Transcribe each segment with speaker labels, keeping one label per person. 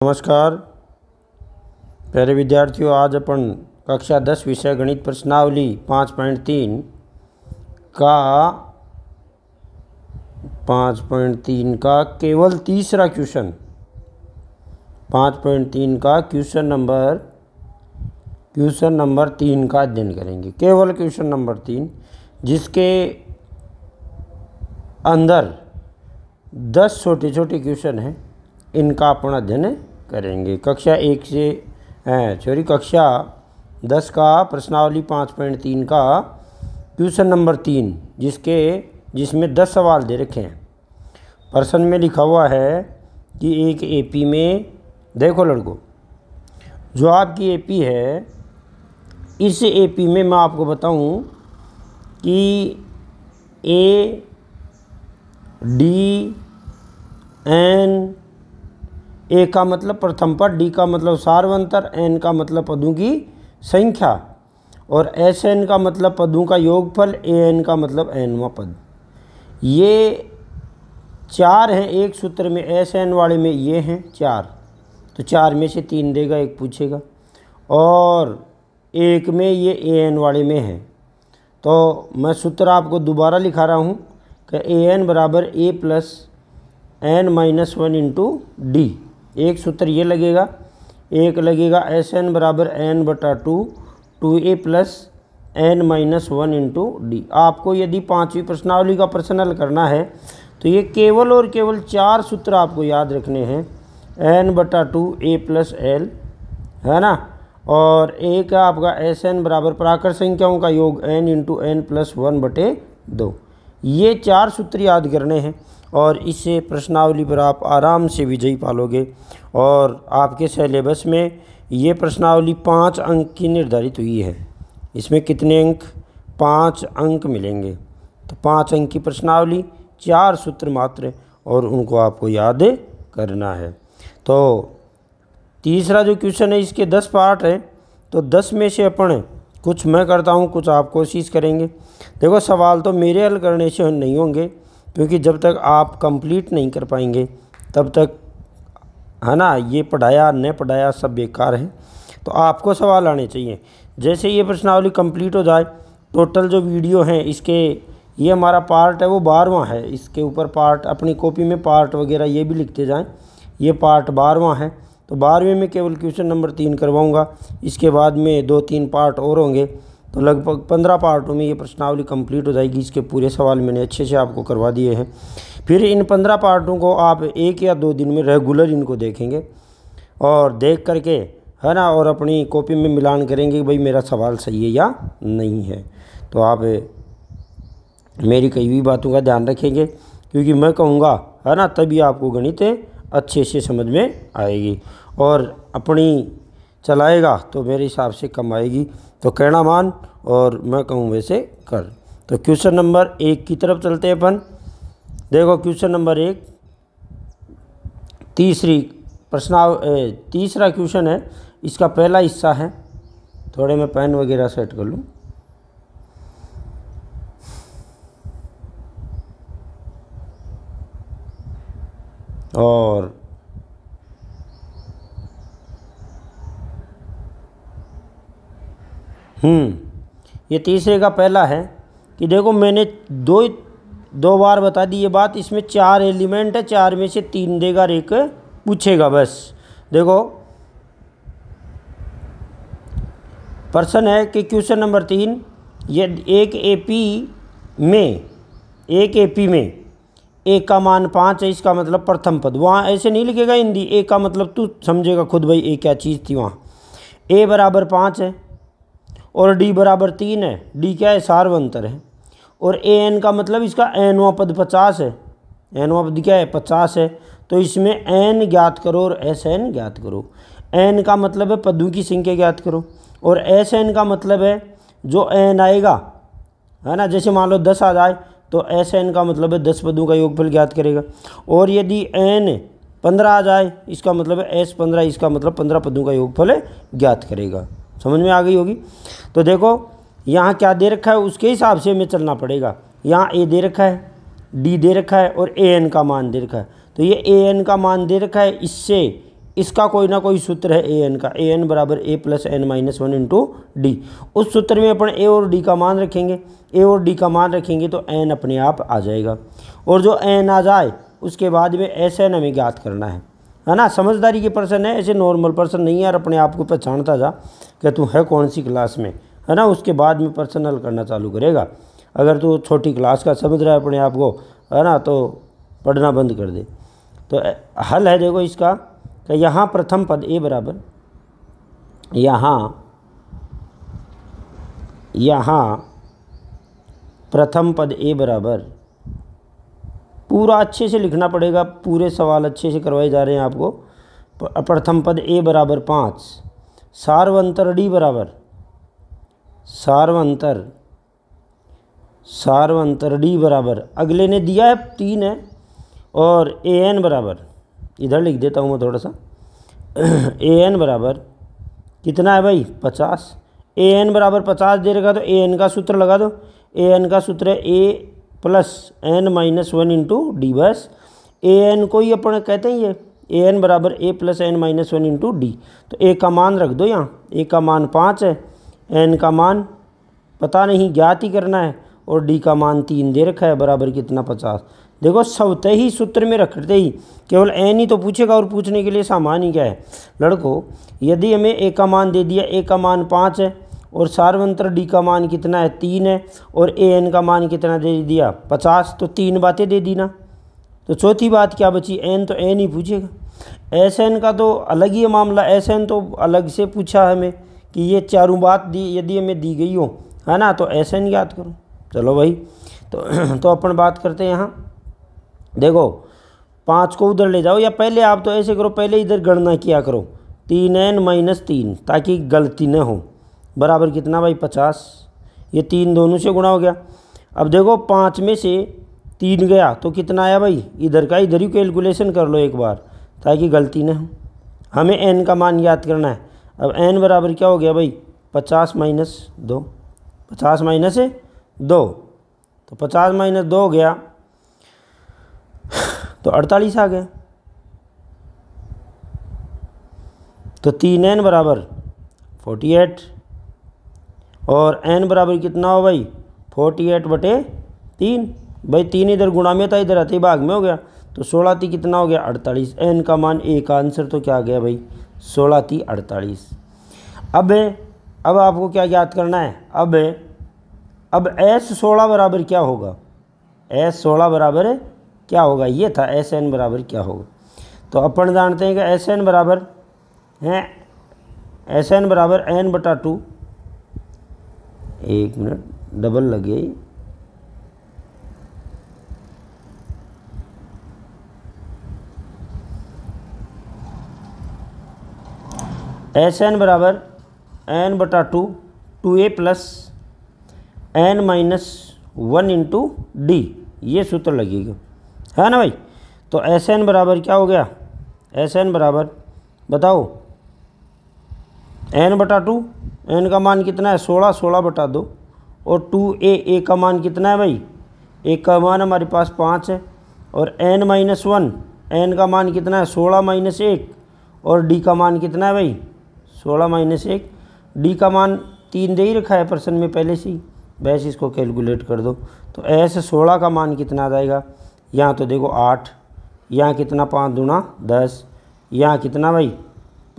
Speaker 1: नमस्कार प्यारे विद्यार्थियों, आज अपन कक्षा 10 विषय गणित प्रश्नावली 5.3 का केवल तीसरा क्वेश्चन 5.3 का क्वेश्चन नंबर 3 का अध्ययन करेंगे। केवल क्वेश्चन नंबर 3, जिसके अंदर 10 छोटे छोटे क्वेश्चन हैं, इनका अपन अध्ययन करेंगे। कक्षा 10 का प्रश्नावली 5.3 का क्वेश्चन नंबर 3, जिसमें 10 सवाल दे रखे हैं। प्रश्न में लिखा हुआ है कि एक एपी में, देखो लड़कों, जो आपकी एपी है, इस एपी में मैं आपको बताऊं कि ए डी एन, ए का मतलब प्रथम पद, डी का मतलब सार्वंतर, एन का मतलब पदों की संख्या और एस एन का मतलब पदों का योगफल, ए एन का मतलब एनवां पद। ये 4 हैं एक सूत्र में। एस एन वाले में ये हैं 4, तो 4 में से 3 देगा, एक पूछेगा, और एक में ये ए एन वाले में है। तो मैं सूत्र आपको दोबारा लिखा रहा हूँ कि ए एन बराबर a plus n minus 1 into d. एक सूत्र ये लगेगा, एक लगेगा एस एन बराबर एन बटा 2 a plus n minus 1 into d. आपको यदि 5वीं प्रश्नावली का प्रश्न हल करना है तो ये केवल और केवल 4 सूत्र आपको याद रखने हैं। एन बटा 2 ए प्लस एल, है ना, और ए का आपका एस एन बराबर प्राकृत संख्याओं का योग एन इंटू एन प्लस 1 बटे 2। ये 4 सूत्र याद करने हैं और इससे प्रश्नावली पर आप आराम से विजयी पालोगे। और आपके सिलेबस में ये प्रश्नावली 5 अंक की निर्धारित हुई है। इसमें कितने अंक? 5 अंक मिलेंगे। तो 5 अंक की प्रश्नावली, 4 सूत्र मात्र, और उनको आपको याद करना है। तो तीसरा जो क्वेश्चन है, इसके 10 पार्ट हैं, तो 10 में से अपन कुछ मैं करता हूँ, कुछ आप कोशिश करेंगे। देखो, सवाल तो मेरे हल करने से नहीं होंगे, क्योंकि जब तक आप कंप्लीट नहीं कर पाएंगे तब तक, है ना, ये पढ़ाया न पढ़ाया सब बेकार है। तो आपको सवाल आने चाहिए। जैसे ये प्रश्नावली कंप्लीट हो जाए, टोटल जो वीडियो हैं इसके, ये हमारा पार्ट है वो 12वां है। इसके ऊपर पार्ट, अपनी कॉपी में पार्ट वगैरह ये भी लिखते जाएं। ये पार्ट 12वां है, तो 12वें में केवल क्वेश्चन नंबर 3 करवाऊँगा। इसके बाद में 2-3 पार्ट और होंगे, तो लगभग 15 पार्टों में ये प्रश्नावली कंप्लीट हो जाएगी। इसके पूरे सवाल मैंने अच्छे से आपको करवा दिए हैं। फिर इन 15 पार्टों को आप 1 या 2 दिन में रेगुलर इनको देखेंगे, और देख करके, है ना, और अपनी कॉपी में मिलान करेंगे कि भाई मेरा सवाल सही है या नहीं है। तो आप मेरी कई भी बातों का ध्यान रखेंगे, क्योंकि मैं कहूँगा, है ना, तभी आपको गणित अच्छे से समझ में आएगी, और अपनी चलाएगा तो मेरे हिसाब से कम आएगी। तो कहना मान और मैं कहूँ वैसे कर। तो क्वेश्चन नंबर 1 की तरफ चलते हैं अपन। देखो, क्वेश्चन नंबर 1 तीसरा क्वेश्चन है। इसका पहला हिस्सा है। थोड़े मैं पेन वगैरह सेट कर लूँ। और ये तीसरे का पहला है कि देखो, मैंने दो बार बता दी ये बात। इसमें 4 एलिमेंट है, 4 में से 3 देगा और 1 पूछेगा, बस। देखो, प्रश्न है कि क्वेश्चन नंबर 3, ये एक एपी में ए का मान 5 है, इसका मतलब प्रथम पद। वहाँ ऐसे नहीं लिखेगा हिंदी, ए का मतलब तू समझेगा खुद भाई ए क्या चीज़ थी। वहाँ ए बराबर 5 है और डी बराबर 3 है। डी क्या है? सार्वंतर है। और ए एन का मतलब इसका एनवां पद 50 है। एनवां पद क्या है? 50 है। तो इसमें एन ज्ञात करो और एस एन ज्ञात करो। एन का मतलब है पदों की संख्या ज्ञात करो, और एस एन का मतलब है जो एन आएगा, है ना, जैसे मान लो 10 आ जाए तो एस एन का मतलब है 10 पदों का योगफल ज्ञात करेगा। और यदि एन 15 आ जाए, इसका मतलब है एस 15, इसका मतलब 15 पदों का योगफल ज्ञात करेगा। समझ में आ गई होगी। तो देखो, यहाँ क्या दे रखा है उसके हिसाब से हमें चलना पड़ेगा। यहाँ ए दे रखा है, डी दे रखा है और ए एन का मान दे रखा है। तो ये ए एन का मान दे रखा है, इससे इसका कोई ना कोई सूत्र है ए एन का, ए एन बराबर a plus n minus one into d. उस सूत्र में अपन ए और डी का मान रखेंगे, ए और डी का मान रखेंगे तो एन अपने आप आ जाएगा। और जो एन आ जाए उसके बाद में एस एन हमें ज्ञात करना है ना। समझदारी के पर्सन है, ऐसे नॉर्मल पर्सन नहीं है। यार अपने आप को पहचानता जा कि तू है कौन सी क्लास में, है ना। उसके बाद में पर्सनल करना चालू करेगा। अगर तू छोटी क्लास का समझ रहा है अपने आप को, है ना, तो पढ़ना बंद कर दे। तो हल है देखो इसका कि यहाँ प्रथम पद ए बराबर, यहाँ प्रथम पद ए बराबर, पूरा अच्छे से लिखना पड़ेगा, पूरे सवाल अच्छे से करवाए जा रहे हैं आपको। प्रथम पद ए बराबर 5, सार्वंतर डी बराबर, सार्वंतर डी बराबर, अगले ने दिया है 3 है, और ए एन बराबर, इधर लिख देता हूँ मैं थोड़ा सा, ए एन बराबर कितना है भाई 50। ए एन बराबर 50 दे रखा तो ए एन का सूत्र लगा दो। ए एन का सूत्र है a plus n minus one into d. बस ए एन को ही अपन कहते हैं ये, ए एन बराबर a plus n minus one into d. तो ए का मान रख दो यहाँ, ए का मान 5 है, एन का मान पता नहीं ज्ञात ही करना है, और डी का मान 3 दे रखा है, बराबर कितना 50। देखो स्वतः ही सूत्र में रखते ही केवल एन ही तो पूछेगा, और पूछने के लिए सामान ही क्या है लड़कों। यदि हमें ए का मान दे दिया, ए का मान 5 है, और सार्वंतर डी का मान कितना है 3 है, और ए एन का मान कितना दे दिया 50, तो 3 बातें दे दी ना। तो चौथी बात क्या बची, एन, तो एन ही पूछेगा। एस एन का तो अलग ही मामला, एस एन तो अलग से पूछा है हमें कि ये चारों बात दी यदि हमें दी गई हो, है ना, तो एस एन याद करो। चलो भाई, तो अपन बात करते हैं यहाँ। देखो 5 को उधर ले जाओ, या पहले आप तो ऐसे करो, पहले इधर गणना किया करो, 3n माइनस 3, ताकि गलती न हो, बराबर कितना भाई 50। ये 3 दोनों से गुणा हो गया। अब देखो 5 में से 3 गया तो कितना आया भाई, इधर का इधर ही कैलकुलेशन कर लो एक बार, ताकि गलती न हो। हमें n का मान याद करना है। अब n बराबर क्या हो गया भाई 50 माइनस 2, 50 माइनस 2, तो 50 माइनस 2 हो गया तो 48 आ गया। तो 3n बराबर 48, और n बराबर कितना हो भाई 48/3। भाई 3 इधर गुणा में था, इधर आते भाग में हो गया, तो 16 कितना हो गया 48। n का मान a का आंसर तो क्या आ गया भाई 16 48। अब आपको क्या याद करना है, अब S16 बराबर क्या होगा, S16 बराबर क्या होगा, ये था SN बराबर क्या होगा। तो अपन जानते हैं कि SN बराबर है, SN बराबर n/2, एक मिनट डबल लगे, SN बराबर n/2 2a plus n minus 1 into D, ये सूत्र लगेगा, है ना भाई। तो SN बराबर क्या हो गया, SN बराबर बताओ n/2, n का मान कितना है 16, 16/2, और 2a, a का मान कितना है भाई, a का मान हमारे पास 5 है, और n माइनस 1, n का मान कितना है 16 माइनस 1, और d का मान कितना है भाई 16 माइनस 1। d का मान 3 दे ही रखा है प्रश्न में पहले से ही, बस इसको कैलकुलेट कर दो। तो S16 का मान कितना आ जाएगा, यहाँ तो देखो 8, यहाँ कितना 5 दूना 10, यहाँ कितना भाई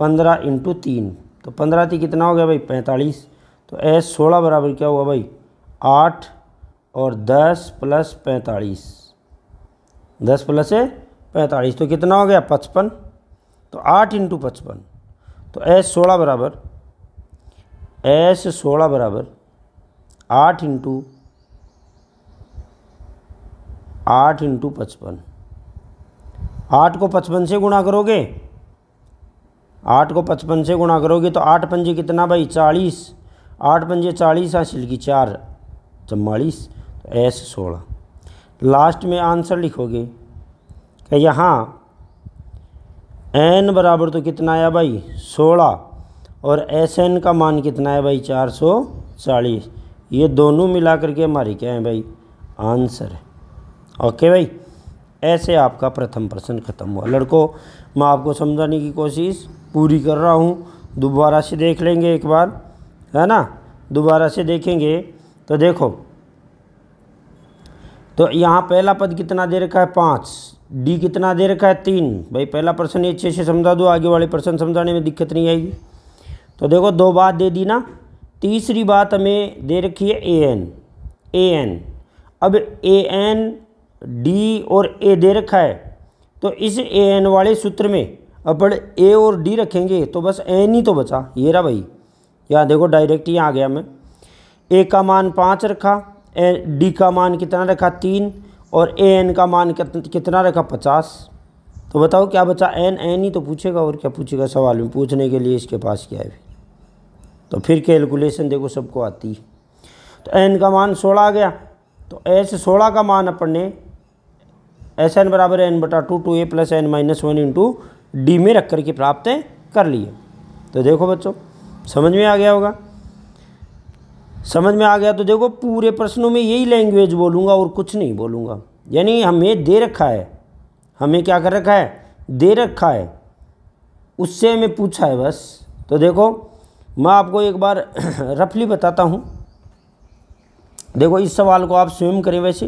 Speaker 1: 15 इंटू 3, तो 15 थी कितना हो गया भाई 45। तो S16 बराबर क्या हुआ भाई 8 और 10 प्लस 45, 10 प्लस 45 तो कितना हो गया 55। तो 8 इंटू 55, तो S16 बराबर 8 इंटू 55, 8 को 55 से गुणा करोगे, 8 को 55 से गुणा करोगे तो 8 पंजे कितना भाई 40, 8 पंजे 40 हासिल की 4 44, तो S16। लास्ट में आंसर लिखोगे कि यहाँ n बराबर तो कितना आया भाई 16, और SN का मान कितना है भाई 440। ये दोनों मिला करके हमारी क्या है भाई आंसर है। ओके भाई, ऐसे आपका प्रथम प्रश्न खत्म हुआ। लड़कों, मैं आपको समझाने की कोशिश पूरी कर रहा हूँ। दोबारा से देख लेंगे एक बार, है ना, दोबारा से देखेंगे तो देखो, तो यहाँ पहला पद कितना दे रखा है 5, डी कितना दे रखा है 3। भाई पहला प्रश्न अच्छे से समझा दो, आगे वाले प्रश्न समझाने में दिक्कत नहीं आएगी। तो देखो 2 बात दे दी ना। तीसरी बात हमें दे रखी है an। अब an, डी और ए दे रखा है, तो इस an वाले सूत्र में अपन ए और डी रखेंगे तो बस एन ही तो बचा। ये रहा भाई, यहाँ देखो डायरेक्ट यहाँ आ गया। मैं ए का मान 5 रखा, डी का मान कितना रखा 3, और ए एन का मान कितना रखा 50। तो बताओ क्या बचा, एन ही तो पूछेगा, और क्या पूछेगा सवाल में, पूछने के लिए इसके पास क्या है। तो फिर कैलकुलेशन देखो सबको आती है। तो एन का मान 16 आ गया, तो एस 16 का मान अपन ने एस एन बराबर n/2 2a + n-1 into D में रख करके प्राप्त कर लिए। तो देखो बच्चों, समझ में आ गया होगा, समझ में आ गया। तो देखो पूरे प्रश्नों में यही लैंग्वेज बोलूँगा और कुछ नहीं बोलूँगा। यानी हमें दे रखा है, हमें क्या कर रखा है, दे रखा है, उससे हमें पूछा है बस। तो देखो मैं आपको एक बार रफली बताता हूँ। देखो इस सवाल को आप स्वयं करें। वैसे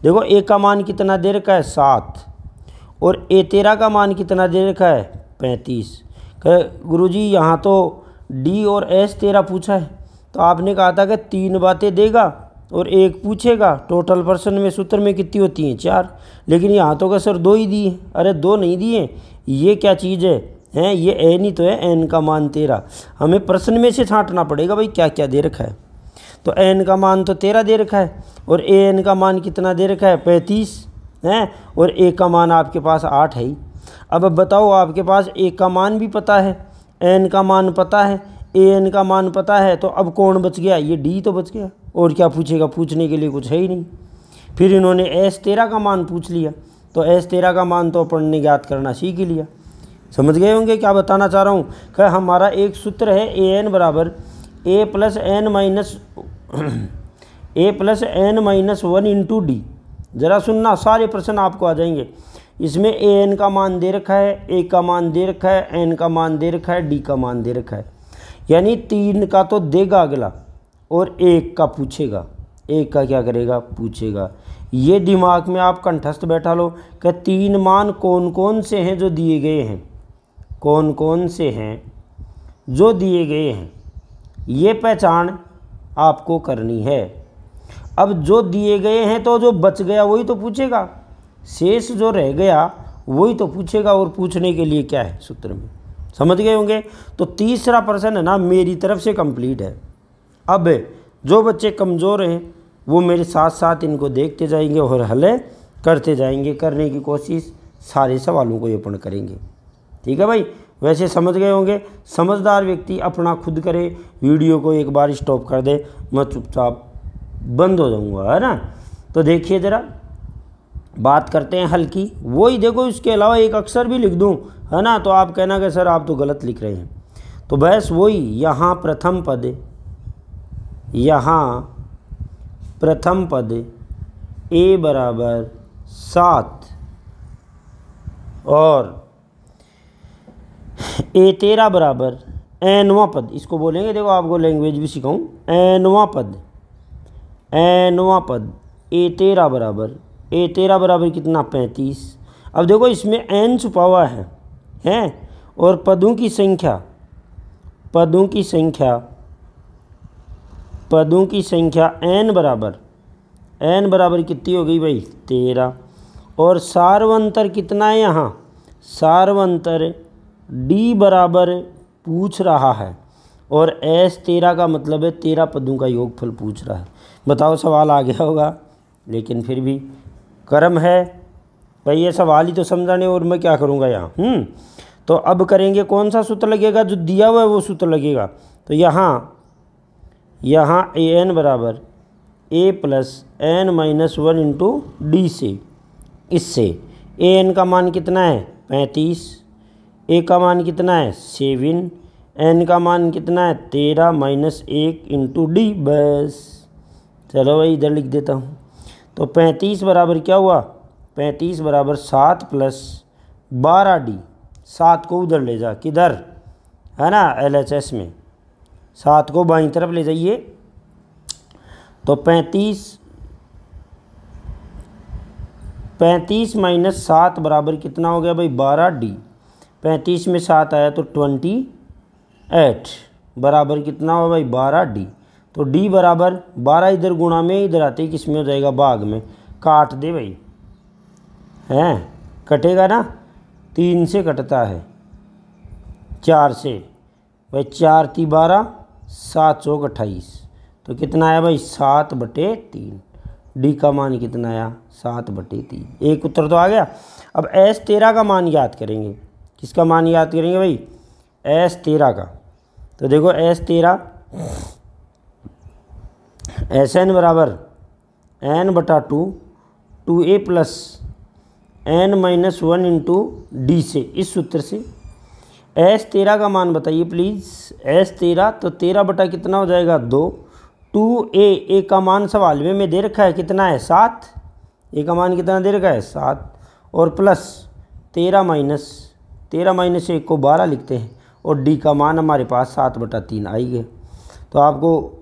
Speaker 1: देखो ए का मान कितना दे रखा है 7, और ए 13 का मान कितना दे रखा है 35। गुरुजी यहाँ तो डी और एस 13 पूछा है, तो आपने कहा था कि 3 बातें देगा और 1 पूछेगा। टोटल प्रश्न में सूत्र में कितनी होती हैं 4, लेकिन यहाँ तो क्या सर 2 ही दिए। अरे 2 नहीं दिए, ये क्या चीज़ है ये एन ही तो है, एन का मान 13। हमें प्रश्न में से छांटना पड़ेगा भाई क्या क्या दे रखा है। तो एन का मान तो 13 दे रखा है, और ए एन का मान कितना दे रखा है 35 है, और ए का मान आपके पास 8 है ही। अब बताओ आपके पास ए का मान भी पता है, एन का मान पता है, ए एन का मान पता है, तो अब कौन बच गया, ये डी तो बच गया। और क्या पूछेगा, पूछने के लिए कुछ है ही नहीं। फिर इन्होंने एस 13 का मान पूछ लिया, तो एस 13 का मान तो अपन ने ज्ञात करना सीख ही लिया। समझ गए होंगे क्या बताना चाह रहा हूँ कि हमारा एक सूत्र है ए एन बराबर a plus n-1 into D. ज़रा सुनना, सारे प्रश्न आपको आ जाएंगे। इसमें ए एन का मान दे रखा है, ए का मान दे रखा है, एन का मान दे रखा है, डी का मान दे रखा है। यानी 3 का तो देगा अगला, और 1 का पूछेगा। 1 का क्या करेगा, पूछेगा। ये दिमाग में आप कंठस्थ बैठा लो कि 3 मान कौन कौन से हैं जो दिए गए हैं, कौन कौन से हैं जो दिए गए हैं, ये पहचान आपको करनी है। अब जो दिए गए हैं तो जो बच गया वही तो पूछेगा, शेष जो रह गया वही तो पूछेगा, और पूछने के लिए क्या है सूत्र में। समझ गए होंगे। तो तीसरा प्रश्न है ना मेरी तरफ से कंप्लीट है। अब जो बच्चे कमज़ोर हैं वो मेरे साथ साथ इनको देखते जाएंगे और हल करते जाएंगे। करने की कोशिश सारे सवालों को ये अपन करेंगे, ठीक है भाई। वैसे समझ गए होंगे। समझदार व्यक्ति अपना खुद करे, वीडियो को एक बार स्टॉप कर दे, मैं चुपचाप बंद हो जाऊंगा, है ना। तो देखिए ज़रा बात करते हैं हल की। वही देखो, इसके अलावा एक अक्षर भी लिख दूं, है ना, तो आप कहना कि सर आप तो गलत लिख रहे हैं। तो बस वही, यहाँ प्रथम पद ए बराबर 7 और ए 13 बराबर एनवां पद, इसको बोलेंगे। देखो आपको लैंग्वेज भी सिखाऊं। एनवां पद ए 13 बराबर कितना 35। अब देखो इसमें एन छुपा हुआ है और पदों की संख्या एन बराबर कितनी हो गई भाई 13। और सार्वंतर कितना है यहाँ, सार्वंतर डी बराबर पूछ रहा है, और एस 13 का मतलब है 13 पदों का योगफल पूछ रहा है। बताओ सवाल आ गया होगा, लेकिन फिर भी कर्म है भाई, ये सवाल ही तो समझाने, और मैं क्या करूँगा यहाँ। तो अब करेंगे कौन सा सूत्र लगेगा, जो दिया हुआ है वो सूत्र लगेगा। तो यहाँ ए एन बराबर a plus n-1 into D से, इससे ए एन का मान कितना है 35, ए का मान कितना है 7, एन का मान कितना है 13 - 1 इंटू डी। बस चलो भाई इधर लिख देता हूँ। तो 35 बराबर क्या हुआ 35 बराबर 7 प्लस 12D। 7 को उधर ले जा, किधर, है ना, LHS में 7 को बाईं तरफ ले जाइए। तो 35 माइनस 7 बराबर कितना हो गया भाई 12D। 35 में 7 आया तो 28 बराबर कितना हुआ भाई 12D। तो D बराबर 12 इधर गुणा में, इधर आते ही किस में हो जाएगा भाग में। काट दे भाई, हैं कटेगा ना, 3 से कटता है, 4 से भाई, 4 × 12 7 × 28। तो कितना आया भाई 7/3। डी का मान कितना आया 7/3। एक उत्तर तो आ गया। अब S13 का मान याद करेंगे। किसका मान याद करेंगे भाई S13 का। तो देखो S13 Sn बराबर n/2 2a plus n-1 into D से, इस सूत्र से S13 का मान बताइए प्लीज़। S13 तो 13 बटा कितना हो जाएगा 2। 2a, ए का मान सवाल में दे रखा है कितना है 7। ए का मान कितना दे रखा है 7 और प्लस 13 माइनस 1 को 12 लिखते हैं और डी का मान हमारे पास 7/3 आई गए। तो आपको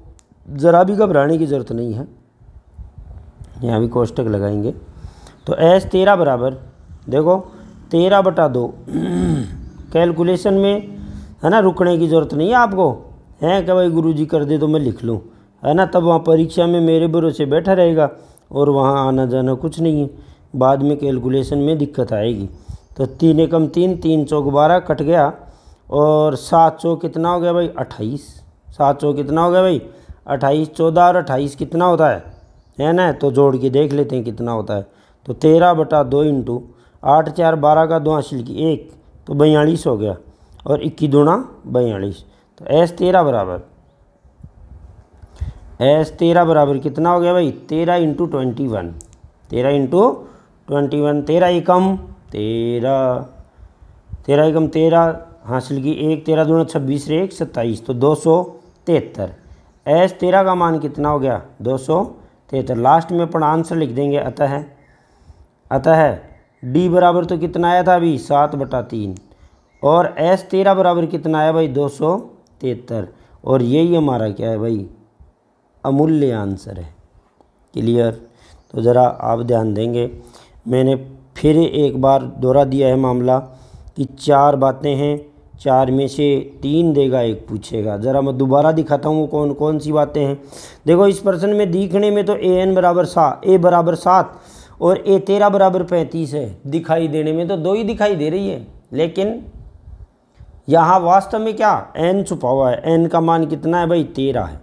Speaker 1: ज़रा भी घबराने की ज़रूरत नहीं है, यहाँ भी कोष्टक लगाएंगे। तो S13 बराबर देखो 13/2। कैलकुलेशन में है ना रुकने की ज़रूरत नहीं है आपको, है कि भाई गुरुजी कर दे तो मैं लिख लूँ, है ना, तब वहाँ परीक्षा में मेरे भरोसे बैठा रहेगा और वहाँ आना जाना कुछ नहीं है, बाद में कैलकुलेशन में दिक्कत आएगी। तो 3 एकम 3, 3 चौक 12 कट गया और 7 चौक कितना हो गया भाई 28। 7 चौक कितना हो गया भाई 28। 14 और 28 कितना होता है ना, तो जोड़ के देख लेते हैं कितना होता है। तो 13/2 इंटू 8 4 12 का 2 हासिल की 1 तो 42 हो गया और 21 दूना 42। तो S13 बराबर कितना हो गया भाई 13 इंटू 21। 13 इंटू 21, 13 एकम 13 हासिल की 1, 13 दूना 26 रे 1 27, तो 273। S13 का मान कितना हो गया 273। लास्ट में अपना आंसर लिख देंगे। अतः D बराबर तो कितना आया था अभी 7/3 और S13 बराबर कितना आया भाई 273 और यही हमारा क्या है भाई अमूल्य आंसर है। क्लियर। तो ज़रा आप ध्यान देंगे, मैंने फिर एक बार दोहरा दिया है मामला कि 4 बातें हैं, 4 में से 3 देगा 1 पूछेगा। ज़रा मैं दोबारा दिखाता हूँ वो कौन कौन सी बातें हैं। देखो इस प्रश्न में दिखने में तो A बराबर 7 और A13 बराबर 35 है, दिखाई देने में तो 2 ही दिखाई दे रही है, लेकिन यहाँ वास्तव में क्या n छुपा हुआ है। n का मान कितना है भाई 13 है।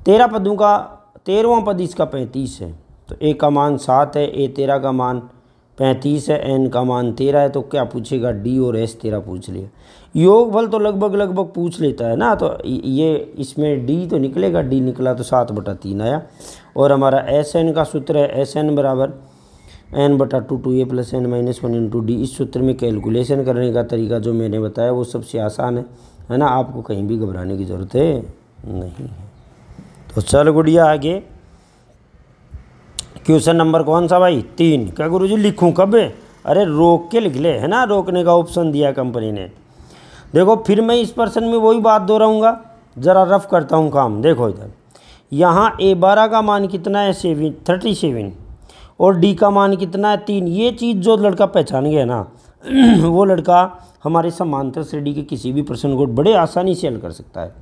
Speaker 1: 13 पदों का 13वां पद इसका 35 है, तो A का मान 7 है, A13 का मान 35 है, n का मान 13 है। तो क्या पूछेगा D और S13 पूछ लिया। योगफल तो लगभग पूछ लेता है ना, तो ये इसमें D तो निकलेगा, D निकला तो 7/3 आया। और हमारा Sn का सूत्र है Sn बराबर n/2 2a plus n-1 into D. इस सूत्र में कैलकुलेशन करने का तरीका जो मैंने बताया वो सबसे आसान है ना, आपको कहीं भी घबराने की ज़रूरत नहीं है। तो चल गुड़िया आगे क्वेश्चन नंबर कौन सा भाई 3। क्या गुरुजी लिखूं कब, अरे रोक के लिख ले, है ना, रोकने का ऑप्शन दिया कंपनी ने। देखो फिर मैं इस प्रश्न में वही बात दोहराऊंगा, ज़रा रफ करता हूँ काम। देखो इधर यहाँ A12 का मान कितना है 37 और D का मान कितना है 3। ये चीज़ जो लड़का पहचान गया ना वो लड़का हमारे समांतर श्रेणी के किसी भी प्रश्न को बड़े आसानी से हल कर सकता है।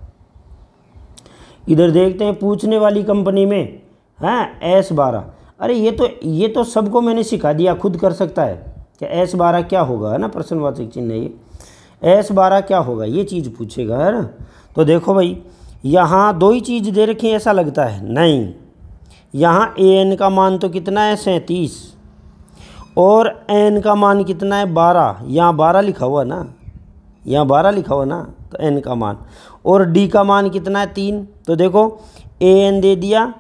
Speaker 1: इधर देखते हैं पूछने वाली कंपनी में है S12। अरे ये तो सबको मैंने सिखा दिया, खुद कर सकता है कि S12 क्या होगा, है ना, प्रश्नवाचक चिन्ह है ये। S12 क्या होगा ये चीज़ पूछेगा, है ना। तो देखो भाई यहाँ 2 ही चीज़ दे रखी है ऐसा लगता है, नहीं, यहाँ an का मान तो कितना है 37 और n का मान कितना है 12। यहाँ 12 लिखा हुआ ना, यहाँ 12 लिखा हुआ ना, तो n का मान, और d का मान कितना है 3। तो देखो an दे दिया,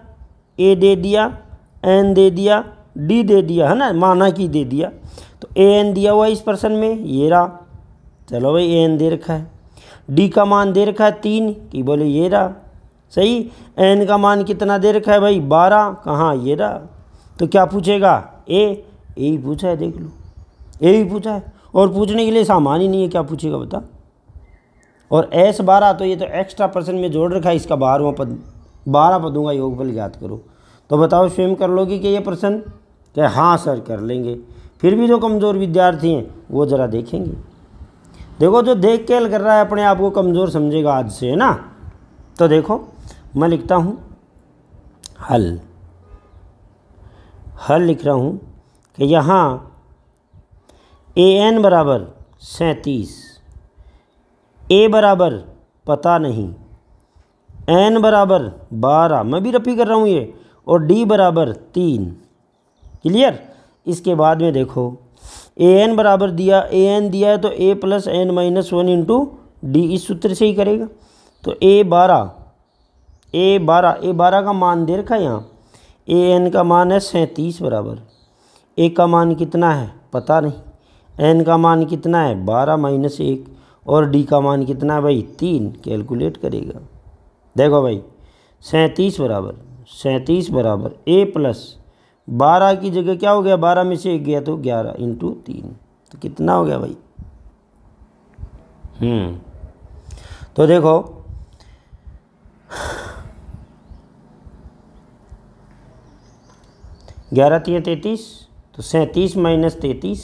Speaker 1: a दे दिया, n दे दिया, d दे दिया, है ना, माना कि दे दिया। तो an दिया हुआ इस प्रश्न में, ये रहा, चलो भाई an दे रखा है। d का मान दे रखा है 3 कि बोले ये रहा, सही। n का मान कितना दे रखा है भाई 12, कहाँ ये रहा। तो क्या पूछेगा यही पूछा है, देख लो, यही पूछा है। और पूछने के लिए सामान ही नहीं है, क्या पूछेगा बता। और S12 तो ये तो एक्स्ट्रा पर्सन में जोड़ रखा है, इसका 12वां पद, 12 पदों का योगफल ज्ञात करो। तो बताओ स्वयं कर लोगे कि ये प्रश्न? क्या हाँ सर कर लेंगे। फिर भी जो कमज़ोर विद्यार्थी हैं वो ज़रा देखेंगे। देखो जो देख के हल कर रहा है अपने आप को कमज़ोर समझेगा आज से, है ना। तो देखो मैं लिखता हूँ हल, हल लिख रहा हूँ कि यहाँ AN बराबर 37, A बराबर पता नहीं, N बराबर 12, मैं भी रफी कर रहा हूँ ये, और D बराबर 3। क्लियर। इसके बाद में देखो AN बराबर दिया, AN दिया है तो A plus N minus 1 into D, इस सूत्र से ही करेगा। तो A12 का मान दे रखा है यहाँ, AN का मान है 37 बराबर, A का मान कितना है पता नहीं, N का मान कितना है 12 माइनस 1, और D का मान कितना है भाई 3, कैलकुलेट करेगा। देखो भाई 37 बराबर A प्लस 12 की जगह क्या हो गया, 12 में से 1 गया तो 11 इंटू 3, तो कितना हो गया भाई। तो देखो 11 3 33, तो 37 माइनस 33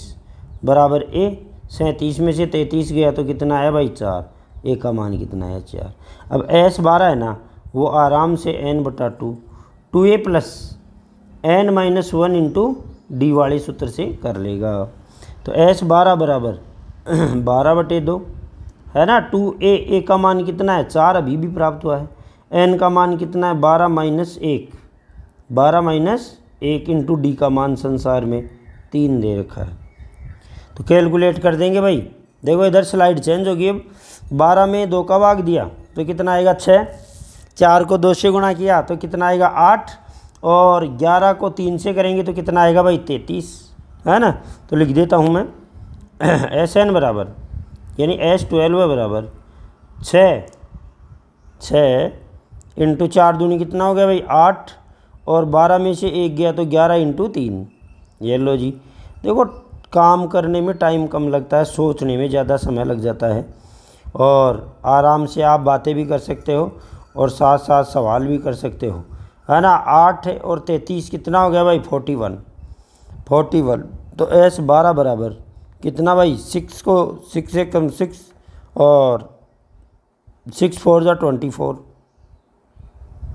Speaker 1: बराबर A। 37 में से 33 गया तो कितना आया भाई 4, A का मान कितना है 4। अब S12 है ना, वो आराम से N/2 2A plus N minus 1 into D वाले सूत्र से कर लेगा। तो S12 बराबर 12/2 है ना, 2A, A का मान कितना है 4 अभी भी प्राप्त हुआ है, N का मान कितना है 12 माइनस 1 इंटू D का मान संसार में 3 दे रखा है। तो कैलकुलेट कर देंगे भाई। देखो इधर स्लाइड चेंज होगी, अब 12 में 2 का भाग दिया तो कितना आएगा 6, 4 को 2 से गुणा किया तो कितना आएगा 8, और 11 को 3 से करेंगे तो कितना आएगा भाई 33, है ना। तो लिख देता हूँ मैं SN बराबर, यानी S12 बराबर 6 इंटू 4 दूनी कितना हो गया भाई 8, और 12 में से 1 गया तो 11 इंटू 3। ये लो जी। देखो काम करने में टाइम कम लगता है, सोचने में ज़्यादा समय लग जाता है, और आराम से आप बातें भी कर सकते हो और साथ साथ सवाल भी कर सकते हो, है ना। 8 और 33 कितना हो गया भाई 41। तो S12 बराबर कितना भाई 6 को 6 से कम 6, और 6 4 जा 24,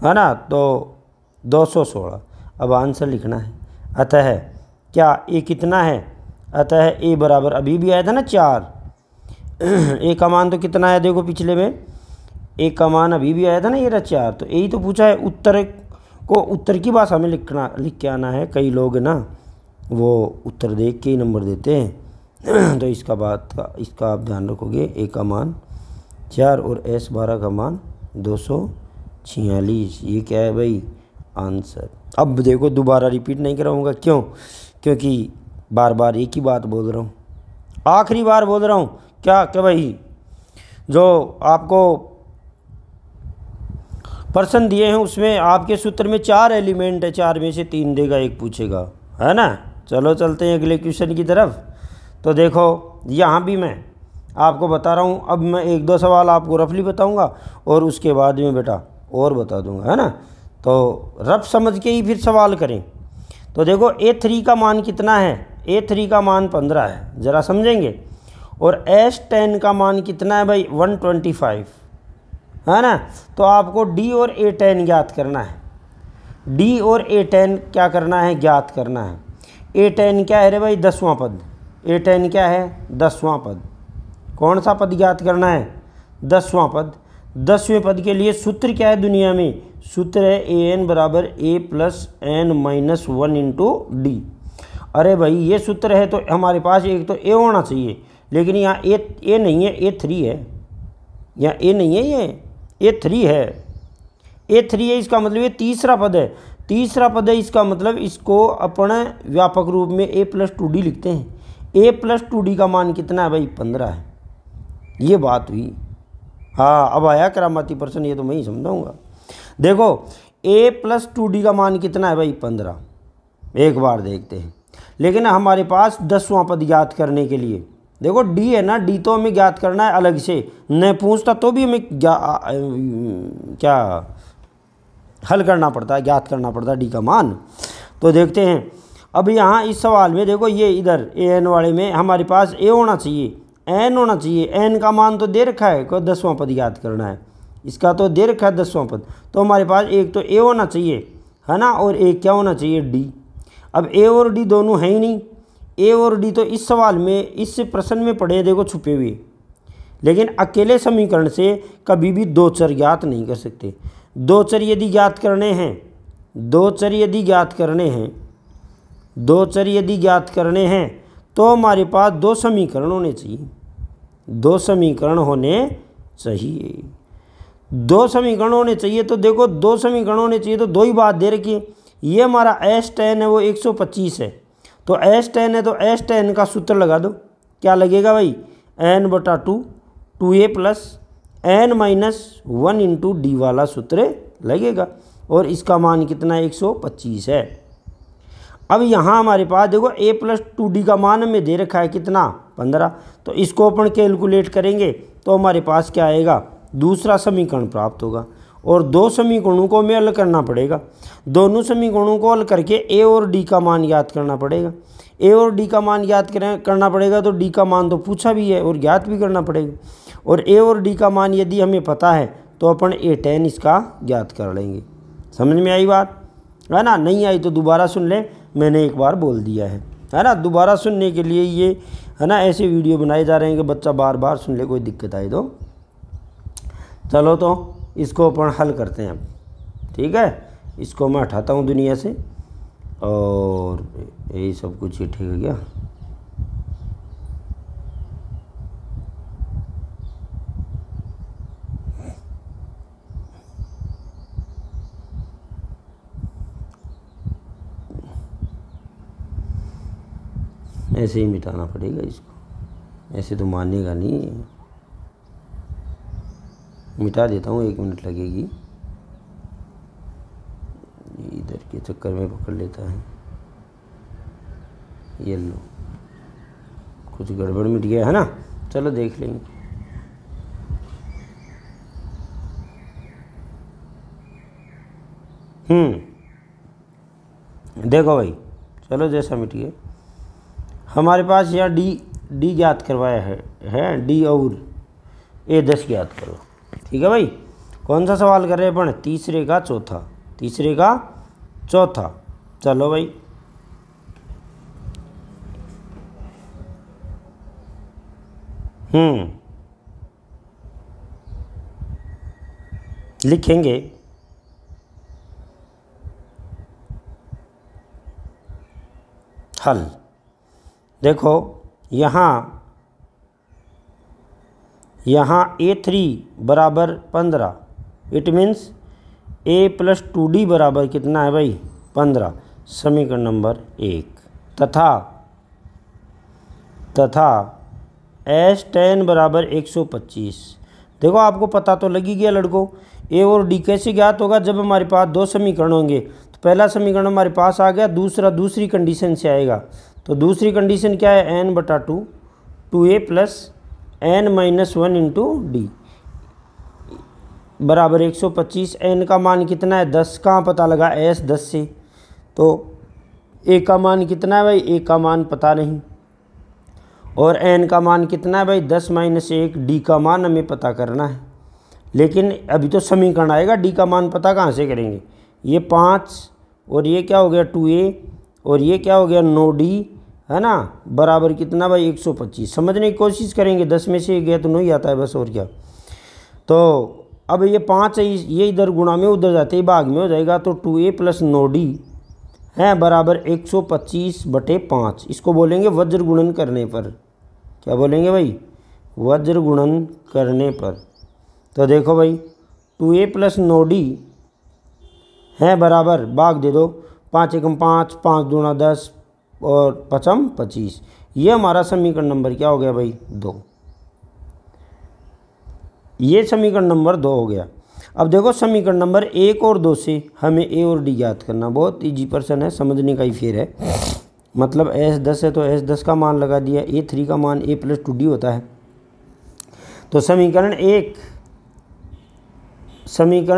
Speaker 1: है ना, तो 216। अब आंसर लिखना है। अतः क्या A कितना है, अतः A बराबर अभी भी आया था ना 4, A का मान तो कितना है देखो पिछले में, A का मान अभी भी आया था ना ये रहा 4, तो यही तो पूछा है। उत्तर को उत्तर की भाषा में लिख के आना है। कई लोग ना वो उत्तर देख के ही नंबर देते हैं तो इसका आप ध्यान रखोगे। A का मान 4 और S12 का मान 246, ये क्या है भाई आंसर। अब देखो दोबारा रिपीट नहीं कराऊंगा, क्यों, क्योंकि बार बार एक ही बात बोल रहा हूँ, आखिरी बार बोल रहा हूँ। क्या भाई जो आपको प्रश्न दिए हैं उसमें आपके सूत्र में 4 एलिमेंट है, 4 में से 3 देगा, 1 पूछेगा, है ना। चलो चलते हैं अगले क्वेश्चन की तरफ। तो देखो यहाँ भी मैं आपको बता रहा हूँ, अब मैं 1-2 सवाल आपको रफली बताऊँगा और उसके बाद में बेटा और बता दूँगा, है ना। तो रफ समझ के ही फिर सवाल करें। तो देखो A3 का मान कितना है, A3 का मान 15 है, ज़रा समझेंगे। और S10 का मान कितना है भाई 125, है ना। तो आपको D और A10 ज्ञात करना है, D और A10 क्या करना है, ज्ञात करना है। A10 क्या है रे भाई 10वां पद, A10 क्या है 10वां पद। कौन सा पद ज्ञात करना है 10वां पद। 10वें पद के लिए सूत्र क्या है दुनिया में, सूत्र है AN बराबर A plus N minus 1 into D। अरे भाई ये सूत्र है तो हमारे पास एक तो A होना चाहिए, लेकिन यहाँ A नहीं है, A3 है। यहाँ A नहीं है, ये A3 है, A3 है। इसका मतलब ये तीसरा पद है, तीसरा पद है। इसका मतलब इसको अपन व्यापक रूप में A प्लस 2D लिखते हैं। A प्लस 2D का मान कितना है भाई 15 है। ये बात हुई। हाँ अब आया करामाती प्रश्न, ये तो मैं ही समझाऊंगा। देखो A प्लस 2D का मान कितना है भाई 15, एक बार देखते हैं। लेकिन हमारे पास 10वां पद ज्ञात करने के लिए देखो डी है ना, डी तो हमें ज्ञात करना है अलग से, न पूछता तो भी हमें क्या हल करना पड़ता है, ज्ञात करना पड़ता है डी का मान। तो देखते हैं अब यहाँ इस सवाल में देखो ये इधर ए एन वाले में हमारे पास ए होना चाहिए, एन होना चाहिए। एन का मान तो दे रखा है, कोई 10वां पद याद करना है, इसका तो दे रखा है 10वां पद। तो हमारे पास एक तो ए होना चाहिए है ना, और एक क्या होना चाहिए डी। अब ए और डी दोनों हैं ही नहीं, ए और डी तो इस सवाल में इस प्रश्न में पड़े हैं देखो छुपे हुए। लेकिन अकेले समीकरण से कभी भी दो चर ज्ञात नहीं कर सकते। दो चर यदि ज्ञात करने हैं, दो चर यदि ज्ञात करने हैं, दो चर यदि ज्ञात करने हैं तो हमारे पास दो समीकरण होने चाहिए, दो समीकरण होने चाहिए, दो समीकरण होने चाहिए। तो देखो दो समीकरण होने चाहिए तो दो ही बात दे रखी है। ये हमारा एस टेन है वो 125 है, तो एस टेन है तो एस टेन का सूत्र लगा दो। क्या लगेगा भाई, n/2 2a plus n - 1 into D वाला सूत्र लगेगा, और इसका मान कितना है 125 है। अब यहाँ हमारे पास देखो a + 2d का मान हमें दे रखा है कितना 15, तो इसको अपन कैलकुलेट करेंगे तो हमारे पास क्या आएगा, दूसरा समीकरण प्राप्त होगा। और दो समीकरणों को हमें हल करना पड़ेगा, दोनों समीकरणों को हल करके a और d का मान ज्ञात करना पड़ेगा। a और d का मान ज्ञात करना पड़ेगा तो d का मान तो पूछा भी है और ज्ञात भी करना पड़ेगा। और a और d का मान यदि हमें पता है तो अपन a10 इसका ज्ञात कर लेंगे। समझ में आई बात है ना, नहीं आई तो दोबारा सुन ले, मैंने एक बार बोल दिया है ना। दोबारा सुनने के लिए ये है ना ऐसे वीडियो बनाए जा रहे हैं कि बच्चा बार बार सुन ले, कोई दिक्कत आए तो। चलो तो इसको अपन हल करते हैं अब, ठीक है। इसको मैं हटाता हूँ दुनिया से, और यही सब कुछ ही ठीक हो गया। ऐसे ही मिटाना पड़ेगा इसको, ऐसे तो मानेगा नहीं। मिटा देता हूँ, 1 मिनट लगेगी, इधर के चक्कर में पकड़ लेता है। ये लो, कुछ गड़बड़ मिट गया है ना, चलो देख लेंगे। देखो भाई, चलो जैसा मिट गया, हमारे पास यहाँ डी ज्ञात करवाया है डी और A10 ज्ञात करो, ठीक है भाई। कौन सा सवाल कर रहे हैं अपन, तीसरे का चौथा, तीसरे का चौथा। चलो भाई, लिखेंगे हल। देखो यहाँ A3 बराबर 15, इट मीन्स a + 2d बराबर कितना है भाई 15, समीकरण नंबर 1। तथा S10 बराबर 125। देखो आपको पता तो लगी गया लड़कों, a और d कैसे ज्ञात होगा, जब हमारे पास दो समीकरण होंगे। तो पहला समीकरण हमारे पास आ गया, दूसरी कंडीशन से आएगा। तो दूसरी कंडीशन क्या है, n/2 2a plus n - 1 into D बराबर 125। n का मान कितना है 10, कहाँ पता लगा s 10 से, तो a का मान कितना है भाई, a का मान पता नहीं, और n का मान कितना है भाई 10 - 1, d का मान हमें पता करना है। लेकिन अभी तो समीकरण आएगा, d का मान पता कहाँ से करेंगे। ये 5 और ये क्या हो गया 2a और ये क्या हो गया 9d है ना, बराबर कितना भाई 125। समझने की कोशिश करेंगे, 10 में से गया तो 9 ही आता है बस, और क्या। तो अब ये 5 है, ये इधर गुणा में उधर जाते ही भाग में हो जाएगा। तो 2a प्लस 9d है बराबर 125/5। इसको बोलेंगे वज्र गुणन करने पर। क्या बोलेंगे भाई, वज्र गुणन करने पर। तो देखो भाई 2a प्लस 9d है बराबर, भाग दे दो, 5 एकम 5, 5 दूना 10 और 5m 25। ये हमारा समीकरण नंबर क्या हो गया भाई 2। ये समीकरण नंबर 2 हो गया। अब देखो समीकरण नंबर 1 और 2 से हमें a और d ज्ञात करना, बहुत ईजी प्रश्न है, समझने का ही फेर है। मतलब S10 है तो S10 का मान लगा दिया, A3 का मान A+2D होता है। तो समीकरण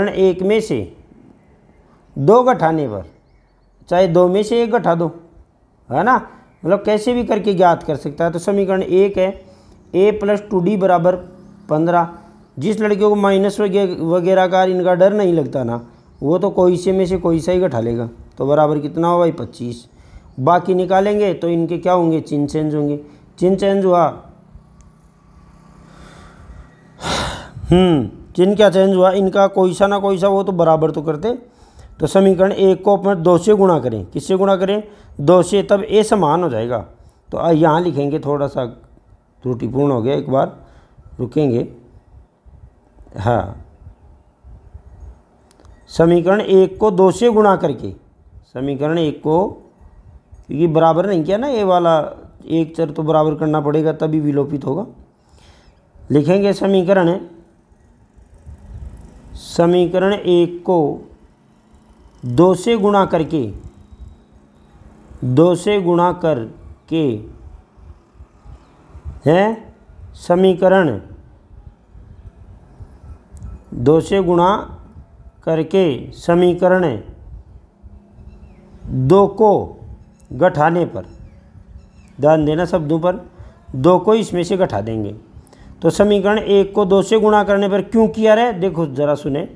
Speaker 1: एक में से 2 घटाने पर, चाहे 2 में से 1 घटा दो, है ना, मतलब कैसे भी करके ज्ञात कर सकता है। तो समीकरण 1 है A+2D बराबर 15। जिस लड़कियों को माइनस वगैरह का इनका डर नहीं लगता ना, वो तो कोई से में से कोई सा ही घटा लेगा। तो बराबर कितना हुआ भाई 25। बाकी निकालेंगे तो इनके क्या होंगे, चिन्ह चेंज होंगे। चिन्ह चेंज हुआ, चिन्ह क्या चेंज हुआ, इनका कोई सा ना कोई सा, वो तो बराबर तो करते। तो समीकरण 1 को अपन 2 से गुणा करें, किससे गुणा करें, 2 से, तब ए समान हो जाएगा। तो यहाँ लिखेंगे, थोड़ा सा त्रुटिपूर्ण हो गया, एक बार रुकेंगे। हाँ, समीकरण 1 को 2 से गुणा करके, समीकरण 1 को, क्योंकि बराबर नहीं किया ना ये वाला, एक चर तो बराबर करना पड़ेगा तभी विलोपित होगा। लिखेंगे समीकरण 1 को 2 से गुणा करके, 2 से गुणा करके है समीकरण, 2 से गुणा करके समीकरण 2 को घटाने पर, ध्यान देना शब्दों पर, 2 को इसमें से घटा देंगे। तो समीकरण 1 को 2 से गुणा करने पर क्यों किया रे, देखो ज़रा सुने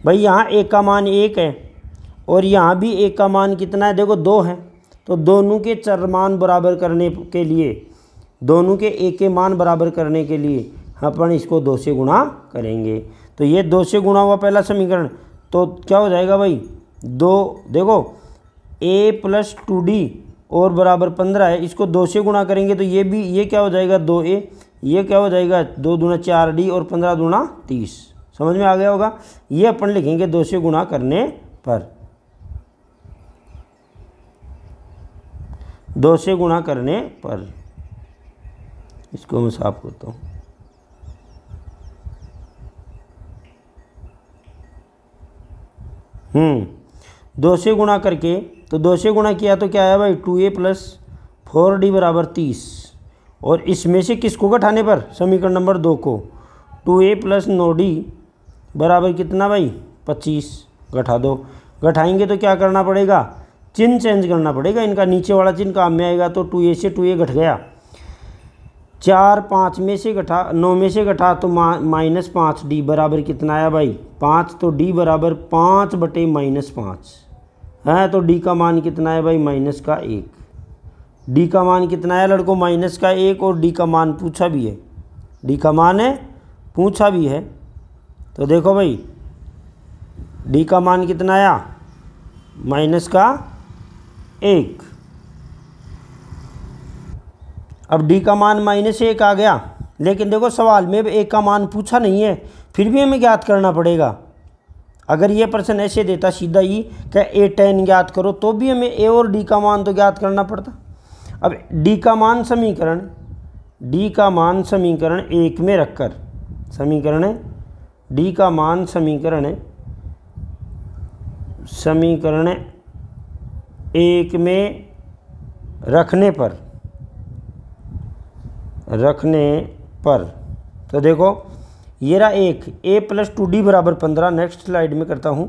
Speaker 1: भाई, यहाँ 1 का मान 1 है और यहाँ भी 1 का मान कितना है, देखो 2 है। तो दोनों के चर मान बराबर करने के लिए, दोनों के एक के मान बराबर करने के लिए अपन इसको 2 से गुणा करेंगे। तो ये 2 से गुणा हुआ पहला समीकरण, तो क्या हो जाएगा भाई 2, देखो A+2D और बराबर 15 है, इसको 2 से गुणा करेंगे तो ये भी, ये क्या हो जाएगा 2A, ये क्या हो जाएगा 2 दूना 4D और 15 दूना 30। समझ में आ गया होगा। ये अपन लिखेंगे 2 से गुणा करने पर, 2 से गुणा करने पर। इसको मैं साफ करता हूँ। दो से गुणा करके, तो 2 से गुणा किया तो क्या आया भाई 2A + 4D बराबर 30। और इसमें से किसको घटाने पर, समीकरण नंबर 2 को, 2A + 9D बराबर कितना भाई 25 घटा दो। घटाएंगे तो क्या करना पड़ेगा, चिन्ह चेंज करना पड़ेगा, इनका नीचे वाला चिन्ह काम में आएगा। तो 2A से 2A घट गया, 4 5 में से घटा, 9 में से घटा तो -5D बराबर कितना आया भाई 5। तो D बराबर 5/-5 है। तो D का मान कितना है भाई -1। D का मान कितना है लड़कों -1, और D का मान पूछा भी है, D का मान है पूछा भी है। तो देखो भाई D का मान कितना आया -1। अब D का मान -1 आ गया, लेकिन देखो सवाल में 1 का मान पूछा नहीं है, फिर भी हमें ज्ञात करना पड़ेगा। अगर ये प्रश्न ऐसे देता सीधा ही क्या A10 ज्ञात करो, तो भी हमें A और D का मान तो ज्ञात करना पड़ता। अब D का मान समीकरण, D का मान समीकरण 1 में रखकर, समीकरण D का मान समीकरण 1 में रखने पर तो देखो ये रहा 1, A+2D बराबर 15। नेक्स्ट स्लाइड में करता हूँ,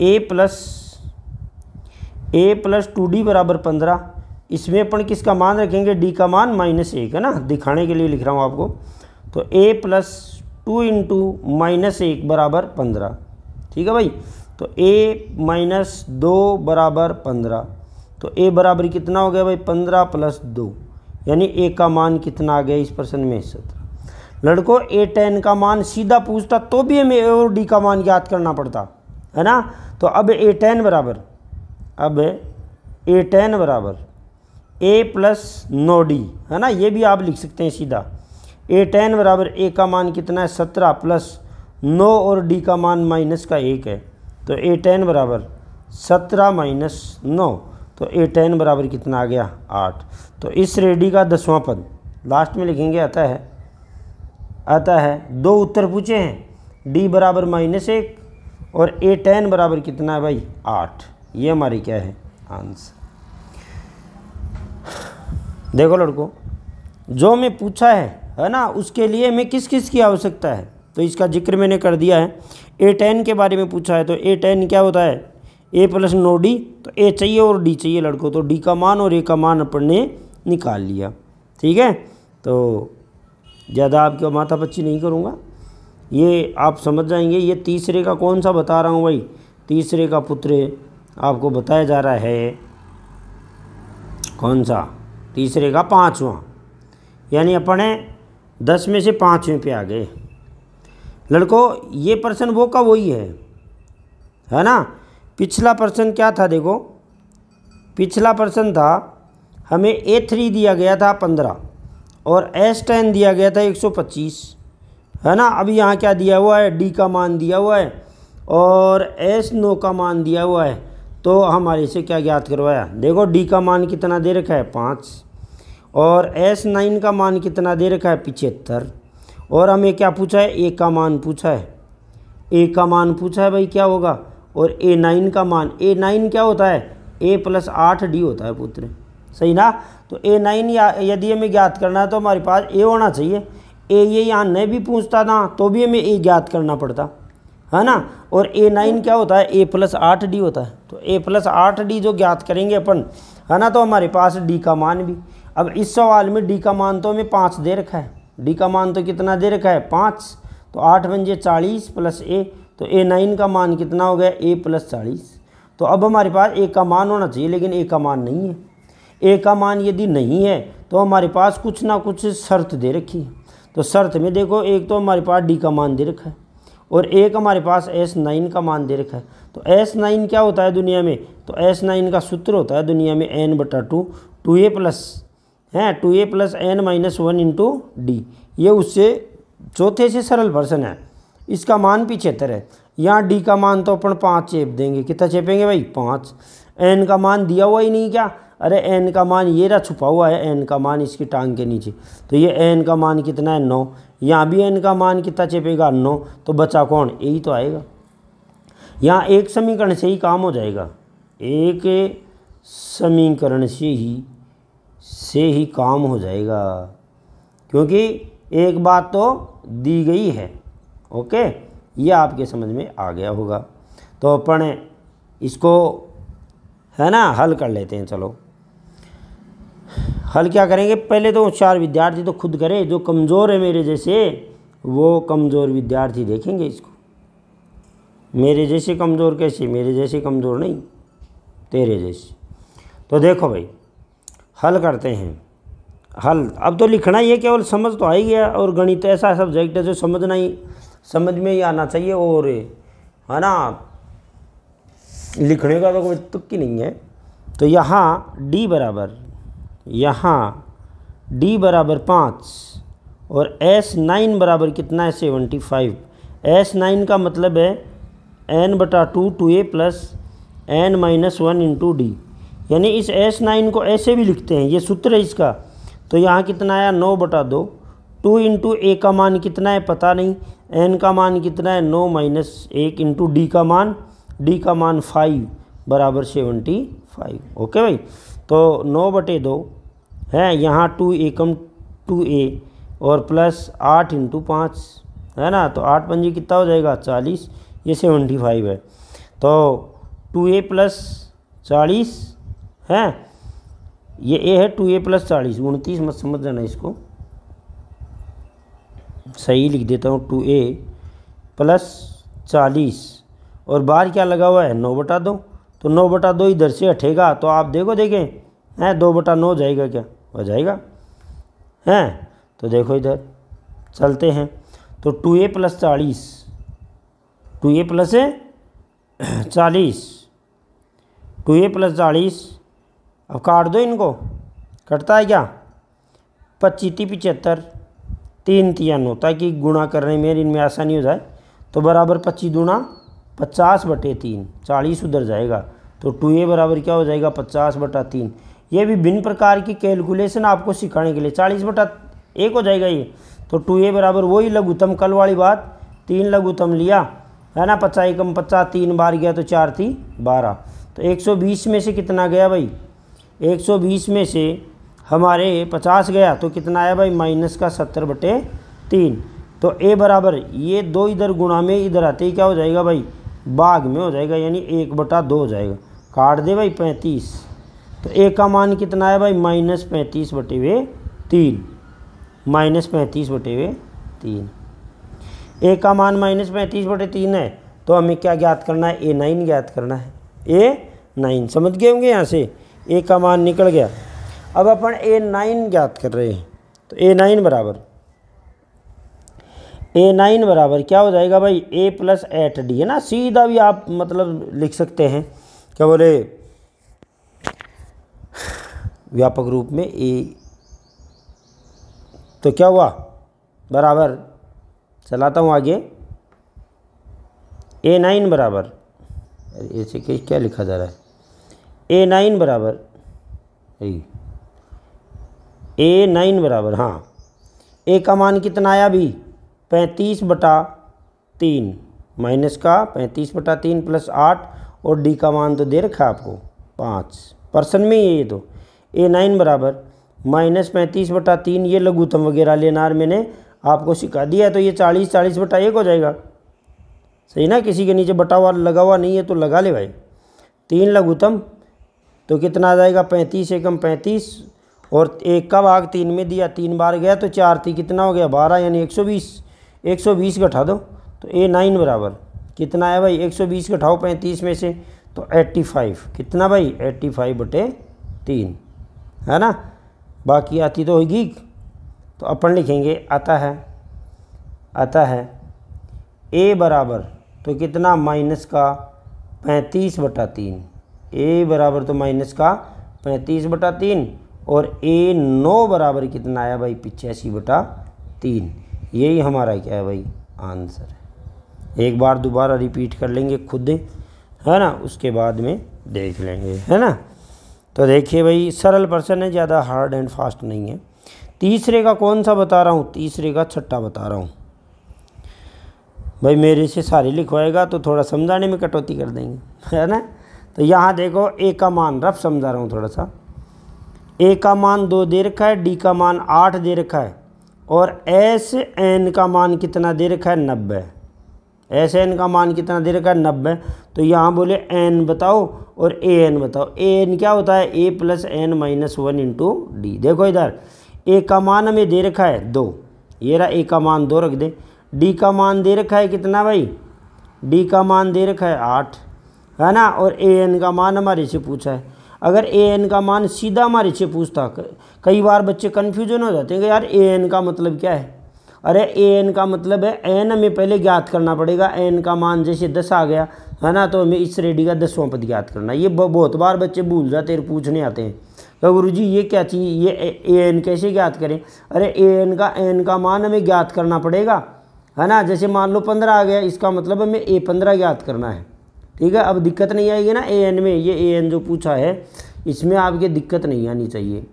Speaker 1: A+2D बराबर 15। इसमें अपन किसका मान रखेंगे, D का मान -1 है ना, दिखाने के लिए लिख रहा हूँ आपको। तो A+2 × -1 बराबर 15, ठीक है भाई। तो A-2 बराबर 15, तो A बराबर कितना हो गया भाई 15 + 2, यानी A का मान कितना आ गया इस प्रश्न में 17। लड़कों A10 का मान सीधा पूछता तो भी हमें A और D का मान ज्ञात करना पड़ता है ना। तो अब A10 बराबर A+9D है ना, ये भी आप लिख सकते हैं सीधा। A10 बराबर A का मान कितना है 17 + 9 और D का मान -1 है। तो A10 बराबर 17 - 9, तो A10 बराबर कितना आ गया 8। तो इस रेडी का 10वां पद लास्ट में लिखेंगे आता है 2 उत्तर पूछे हैं, D बराबर -1 और A10 बराबर कितना है भाई 8। ये हमारी क्या है आंसर। देखो लड़कों, जो मैं पूछा है ना, उसके लिए हमें किस किस की आवश्यकता है, तो इसका जिक्र मैंने कर दिया है। A10 के बारे में पूछा है, तो A10 क्या होता है, A + 9D, तो A चाहिए और D चाहिए लड़कों, तो D का मान और A का मान अपन ने निकाल लिया। ठीक है, तो ज़्यादा आपका माथा पच्ची नहीं करूँगा, ये आप समझ जाएंगे। ये तीसरे का कौन सा बता रहा हूँ भाई, तीसरे का पुत्र आपको बताया जा रहा है, कौन सा, तीसरे का 5वां, यानी अपने 10 में से 5वें पे आ गए लड़कों। ये प्रश्न वो का वही है ना। पिछला प्रश्न क्या था, देखो पिछला प्रश्न था हमें A3 दिया गया था 15 और S10 दिया गया था 125, है ना। अभी यहाँ क्या दिया हुआ है, D का मान दिया हुआ है और S9 का मान दिया हुआ है, तो हमारे से क्या ज्ञात करवाया, देखो D का मान कितना दे रखा है 5 और S9 का मान कितना दे रखा है 75, और हमें क्या पूछा है, A का मान पूछा है, A का मान पूछा है भाई क्या होगा, और A9 का मान, A9 क्या होता है, A + 8D होता है पुत्र, सही ना। तो A9 यदि हमें ज्ञात करना है तो हमारे पास A होना चाहिए। A ये यहाँ नहीं भी पूछता ना तो भी हमें A ज्ञात करना पड़ता, है ना। और A9 क्या होता है, A + 8D होता है, तो A + 8D जो ज्ञात करेंगे अपन, है ना, तो हमारे पास D का मान भी। अब इस सवाल में D का मान तो हमें 5 दे रखा है, D का मान तो कितना दे रखा है 5, तो 8 × 40 + A, तो A9 का मान कितना हो गया, A + 40। तो अब हमारे पास A का मान होना चाहिए, लेकिन A का मान नहीं है। A का मान यदि नहीं है तो हमारे पास कुछ ना कुछ शर्त दे रखी है। तो शर्त में देखो, एक तो हमारे पास D का मान दे रखा है और एक हमारे पास S9 का मान दे रखा है। तो S9 क्या होता है दुनिया में, तो S9 का सूत्र होता है दुनिया में n/2, 2A + 2A + n - 1 × D। ये उससे चौथे से सरल वर्जन है, इसका मान 75 है। यहाँ D का मान तो अपन 5 चेप देंगे, कितना चेपेंगे भाई 5। n का मान दिया हुआ ही नहीं क्या, अरे n का मान ये रहा छुपा हुआ है, n का मान इसकी टांग के नीचे, तो ये n का मान कितना है 9, यहाँ भी n का मान कितना चेपेगा 9, तो बचा कौन, यही तो आएगा। यहाँ एक समीकरण से ही काम हो जाएगा, एक समीकरण से ही काम हो जाएगा, क्योंकि एक बात तो दी गई है। ओके, ये आपके समझ में आ गया होगा। तो अपन इसको, है ना, हल कर लेते हैं। चलो हल क्या करेंगे, पहले तो 4 विद्यार्थी तो खुद करें, जो कमज़ोर है मेरे जैसे वो कमज़ोर विद्यार्थी देखेंगे इसको। मेरे जैसे कमज़ोर कैसे, मेरे जैसे कमज़ोर नहीं, तेरे जैसे। तो देखो भाई हल करते हैं। हल अब तो लिखना ही है, केवल समझ तो आ ही गया, और गणित ऐसा सब्जेक्ट है जो समझ में ही आना चाहिए, और है ना, लिखने का तो कोई तुक ही नहीं है। तो यहाँ D बराबर 5 और S9 बराबर कितना है 75। S9 का मतलब है n/2 2A + n - 1 × D, यानी इस S9 को ऐसे भी लिखते हैं, ये सूत्र है इसका। तो यहाँ कितना आया 9/2, 2 × A का मान कितना है पता नहीं, n का मान कितना है 9 - 1 × D का मान 5 बराबर 75। ओके भाई, तो 9/2 है, यहाँ 2 एकम 2A और प्लस 8 × 5, है ना, तो 8 पंजी कितना हो जाएगा 40, ये 75 है। तो 2A + 40 है, ये A है, 2A + 40 29 मत समझ जाना, इसको सही लिख देता हूँ, 2A + 40 और बाहर क्या लगा हुआ है 9/2, तो 9/2 इधर से हटेगा, तो आप देखें हैं 2/9 जाएगा, क्या हो जाएगा हैं। तो देखो इधर चलते हैं, तो 2A + 40, 2A + 40, अब काट दो इनको, कटता है क्या, 25 75, 3 3 9, ताकि गुणा करने में इनमें आसानी हो जाए। तो बराबर 25 दूना 50/3, 40 उधर जाएगा, तो 2A बराबर क्या हो जाएगा 50/3। ये भी भिन्न प्रकार की कैलकुलेशन आपको सिखाने के लिए 40/1 हो जाएगा ये। तो 2A बराबर वही लघुत्तम, कल वाली बात, 3 लघुत्तम लिया, है ना, 50 एकम 50, 3 बार गया तो 4 3 12, तो 120 में से कितना गया भाई, 120 में से हमारे 50 गया तो कितना आया भाई माइनस का 70/3। तो ए बराबर ये 2 इधर गुणा में इधर आते ही क्या हो जाएगा भाई भाग में हो जाएगा, यानी 1/2 हो जाएगा। काट दे भाई 35। तो ए का मान कितना है भाई -35/3, -35/3। ए का मान -35/3 है तो हमें क्या ज्ञात करना है, A9 ज्ञात करना है। A9 समझ गए होंगे, यहाँ से ए का मान निकल गया। अब अपन A9 ज्ञात कर रहे हैं। तो A9 बराबर क्या हो जाएगा भाई A + 8D है ना, सीधा भी आप मतलब लिख सकते हैं, क्या बोले व्यापक रूप में A। तो क्या हुआ बराबर, चलाता हूँ आगे। A9 बराबर, ऐसे क्या लिखा जा रहा है, A9 बराबर हाँ, ए का मान कितना आया अभी 35/3, माइनस का 35/3 + 8 और डी का मान तो दे रखा है आपको 5% में ही है ये। तो A9 बराबर -35/3, ये लघुत्तम वगैरह लेना मैंने आपको सिखा दिया है। तो ये 40/1 हो जाएगा, सही ना, किसी के नीचे बटा हुआ लगा हुआ नहीं है तो लगा ले भाई। 3 लघुत्तम तो कितना आ जाएगा 35 एकम 35, और 1 का भाग 3 में दिया, 3 बार गया तो 4 थी, कितना हो गया 12, यानी 120 घटा दो। तो A9 बराबर कितना है भाई 120 घटाओ 35 में से तो 85, कितना भाई 85/3 है ना। बाकी आती तो होगी, तो अपन लिखेंगे आता है A बराबर तो कितना माइनस का 35/3, A बराबर तो माइनस का 35/3, और A9 बराबर कितना आया भाई 85/3। यही हमारा क्या है भाई आंसर है। एक बार दोबारा रिपीट कर लेंगे खुद, है ना, उसके बाद में देख लेंगे, है ना। तो देखिए भाई सरल प्रश्न है, ज़्यादा हार्ड एंड फास्ट नहीं है। तीसरे का कौन सा बता रहा हूँ, तीसरे का छठा बता रहा हूँ भाई। मेरे से सारे लिखवाएगा तो थोड़ा समझाने में कटौती कर देंगे, है ना। तो यहाँ देखो ए का मान रफ समझा रहा हूँ थोड़ा सा। ए का मान 2 दे रखा है, डी का मान 8 दे रखा है, और एस एन का मान कितना दे रखा है 90। एस एन का मान कितना दे रखा है 90। तो यहाँ बोले एन बताओ और ए एन बताओ। ए एन क्या होता है A + n - 1 × D। देखो इधर ए का मान हमें दे रखा है 2, ये रहा ए का मान 2 रख दे। डी का मान दे रखा है कितना भाई, डी का मान दे रखा है 8, है ना, और ए एन का मान हमारे से पूछा है। अगर ए एन का मान सीधा हमारे से पूछता, कई बार बच्चे कन्फ्यूजन हो जाते हैं कि यार ए एन का मतलब क्या है। अरे ए एन का मतलब है एन हमें पहले ज्ञात करना पड़ेगा। एन का मान जैसे 10 आ गया, है ना, तो हमें इस रेडी का 10वां पद ज्ञात करना। ये बहुत बार बच्चे भूल जाते हैं, पूछने आते हैं तो गुरुजी ये क्या चीज़, ये ए एन कैसे ज्ञात करें। अरे ए एन का मान हमें ज्ञात करना पड़ेगा, है ना। जैसे मान लो 15 आ गया, इसका मतलब हमें A15 ज्ञात करना है, ठीक है। अब दिक्कत नहीं आएगी ना ए एन में, ये ए एन जो पूछा है इसमें आपके दिक्कत नहीं आनी चाहिए।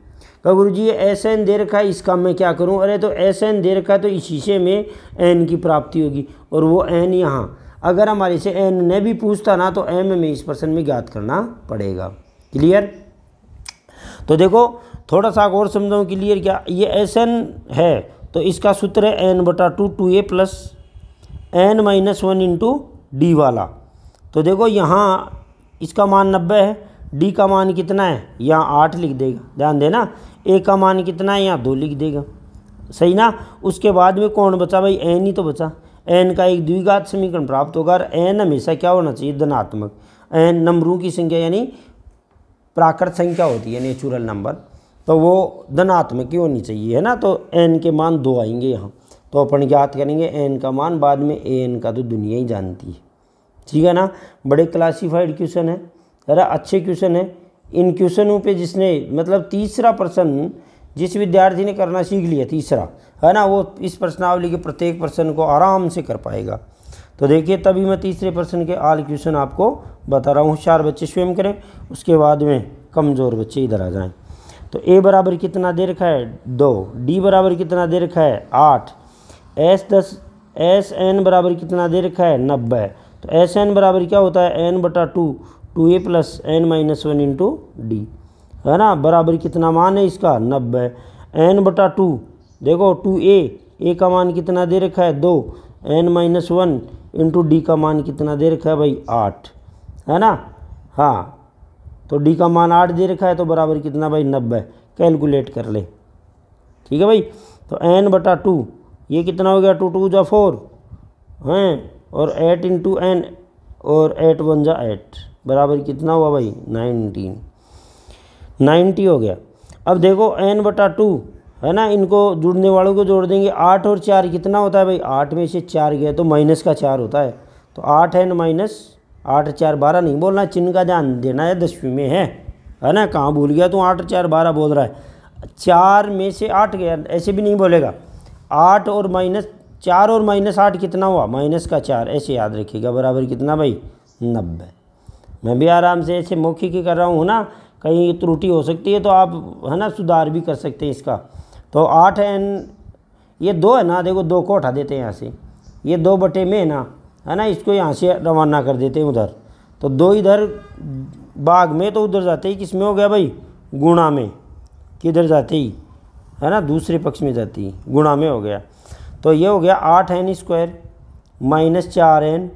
Speaker 1: कहा गुरुजी ये एस एन दे रखा है, इसका मैं क्या करूं। अरे तो एस एन दे रखा है तो इसी से में एन की प्राप्ति होगी, और वो एन यहाँ अगर हमारे से एन ने भी पूछता ना तो एम में इस प्रश्न में ज्ञात करना पड़ेगा। क्लियर। तो देखो थोड़ा सा और समझाऊँ क्लियर। क्या ये एस एन है तो इसका सूत्र है n/2 2a + n - 1 × d वाला। तो देखो यहाँ इसका मान 90 है, डी का मान कितना है, यहाँ 8 लिख देगा, ध्यान देना। ए का मान कितना है, यहाँ 2 लिख देगा, सही ना। उसके बाद में कौन बचा भाई, एन ही तो बचा। एन का एक द्विघात समीकरण प्राप्त होगा, और एन हमेशा क्या होना चाहिए, धनात्मक। एन नंबरों की संख्या यानी प्राकृत संख्या होती है, नेचुरल नंबर, तो वो धनात्मक ही होनी चाहिए, है ना। तो एन के मान 2 आएंगे यहाँ, तो अपन ज्ञात करेंगे एन का मान। बाद में ए एन का तो दुनिया ही जानती है, ठीक है ना। बड़े क्लासीफाइड क्वेश्चन है, अरे अच्छे क्वेश्चन है। इन क्वेश्चनों पे जिसने मतलब तीसरा प्रश्न जिस विद्यार्थी ने करना सीख लिया, तीसरा, है ना, वो इस प्रश्नावली के प्रत्येक प्रश्न को आराम से कर पाएगा। तो देखिए तभी मैं तीसरे प्रश्न के आल क्वेश्चन आपको बता रहा हूँ। होशियार बच्चे स्वयं करें, उसके बाद में कमज़ोर बच्चे इधर आ जाएँ। तो ए बराबर कितना दे रखा है 2, डी बराबर कितना दे रखा है 8, एस एन बराबर कितना दे रखा है 90। तो एस एन बराबर क्या होता है n/2 2a + n - 1 × d, है ना, बराबर कितना मान है इसका 90। n/2 देखो 2a का मान कितना दे रखा है 2, n-1 इंटू डी का मान कितना दे रखा है भाई 8, है ना। हाँ तो डी का मान 8 दे रखा है तो बराबर कितना भाई 90। कैलकुलेट कर ले, ठीक है भाई। तो n/2 ये कितना हो गया 2 2 जा 4 हैं, और 8 इंटू एन और 8 1 जा 8 बराबर कितना हुआ भाई 90 हो गया। अब देखो n/2 है ना, इनको जुड़ने वालों को जोड़ देंगे। 8 और 4 कितना होता है भाई 8 में से 4 गया तो माइनस का 4 होता है। तो 8n माइनस 8 4 12 नहीं बोलना, चिन्ह का ध्यान देना है, 10वीं में है ना। कहाँ भूल गया तू 8 4 12 बोल रहा है, 4 में से 8 गया ऐसे भी नहीं बोलेगा। 8 और माइनस 4 और माइनस 8 कितना हुआ माइनस का 4, ऐसे याद रखिएगा बराबर कितना भाई 90। मैं भी आराम से ऐसे मौखिक ही कर रहा हूँ ना, कहीं त्रुटि हो सकती है तो आप है ना सुधार भी कर सकते हैं इसका। तो 8n ये 2 है ना, देखो 2 को उठा देते हैं यहाँ से, ये 2 बटे में है ना, इसको यहाँ से रवाना कर देते हैं उधर। तो 2 इधर भाग में तो उधर जाते ही किस में हो गया भाई गुणा में, किधर जाते ही है ना दूसरे पक्ष में जाती ही गुणा में हो गया। तो ये हो गया 8n² माइनस 4n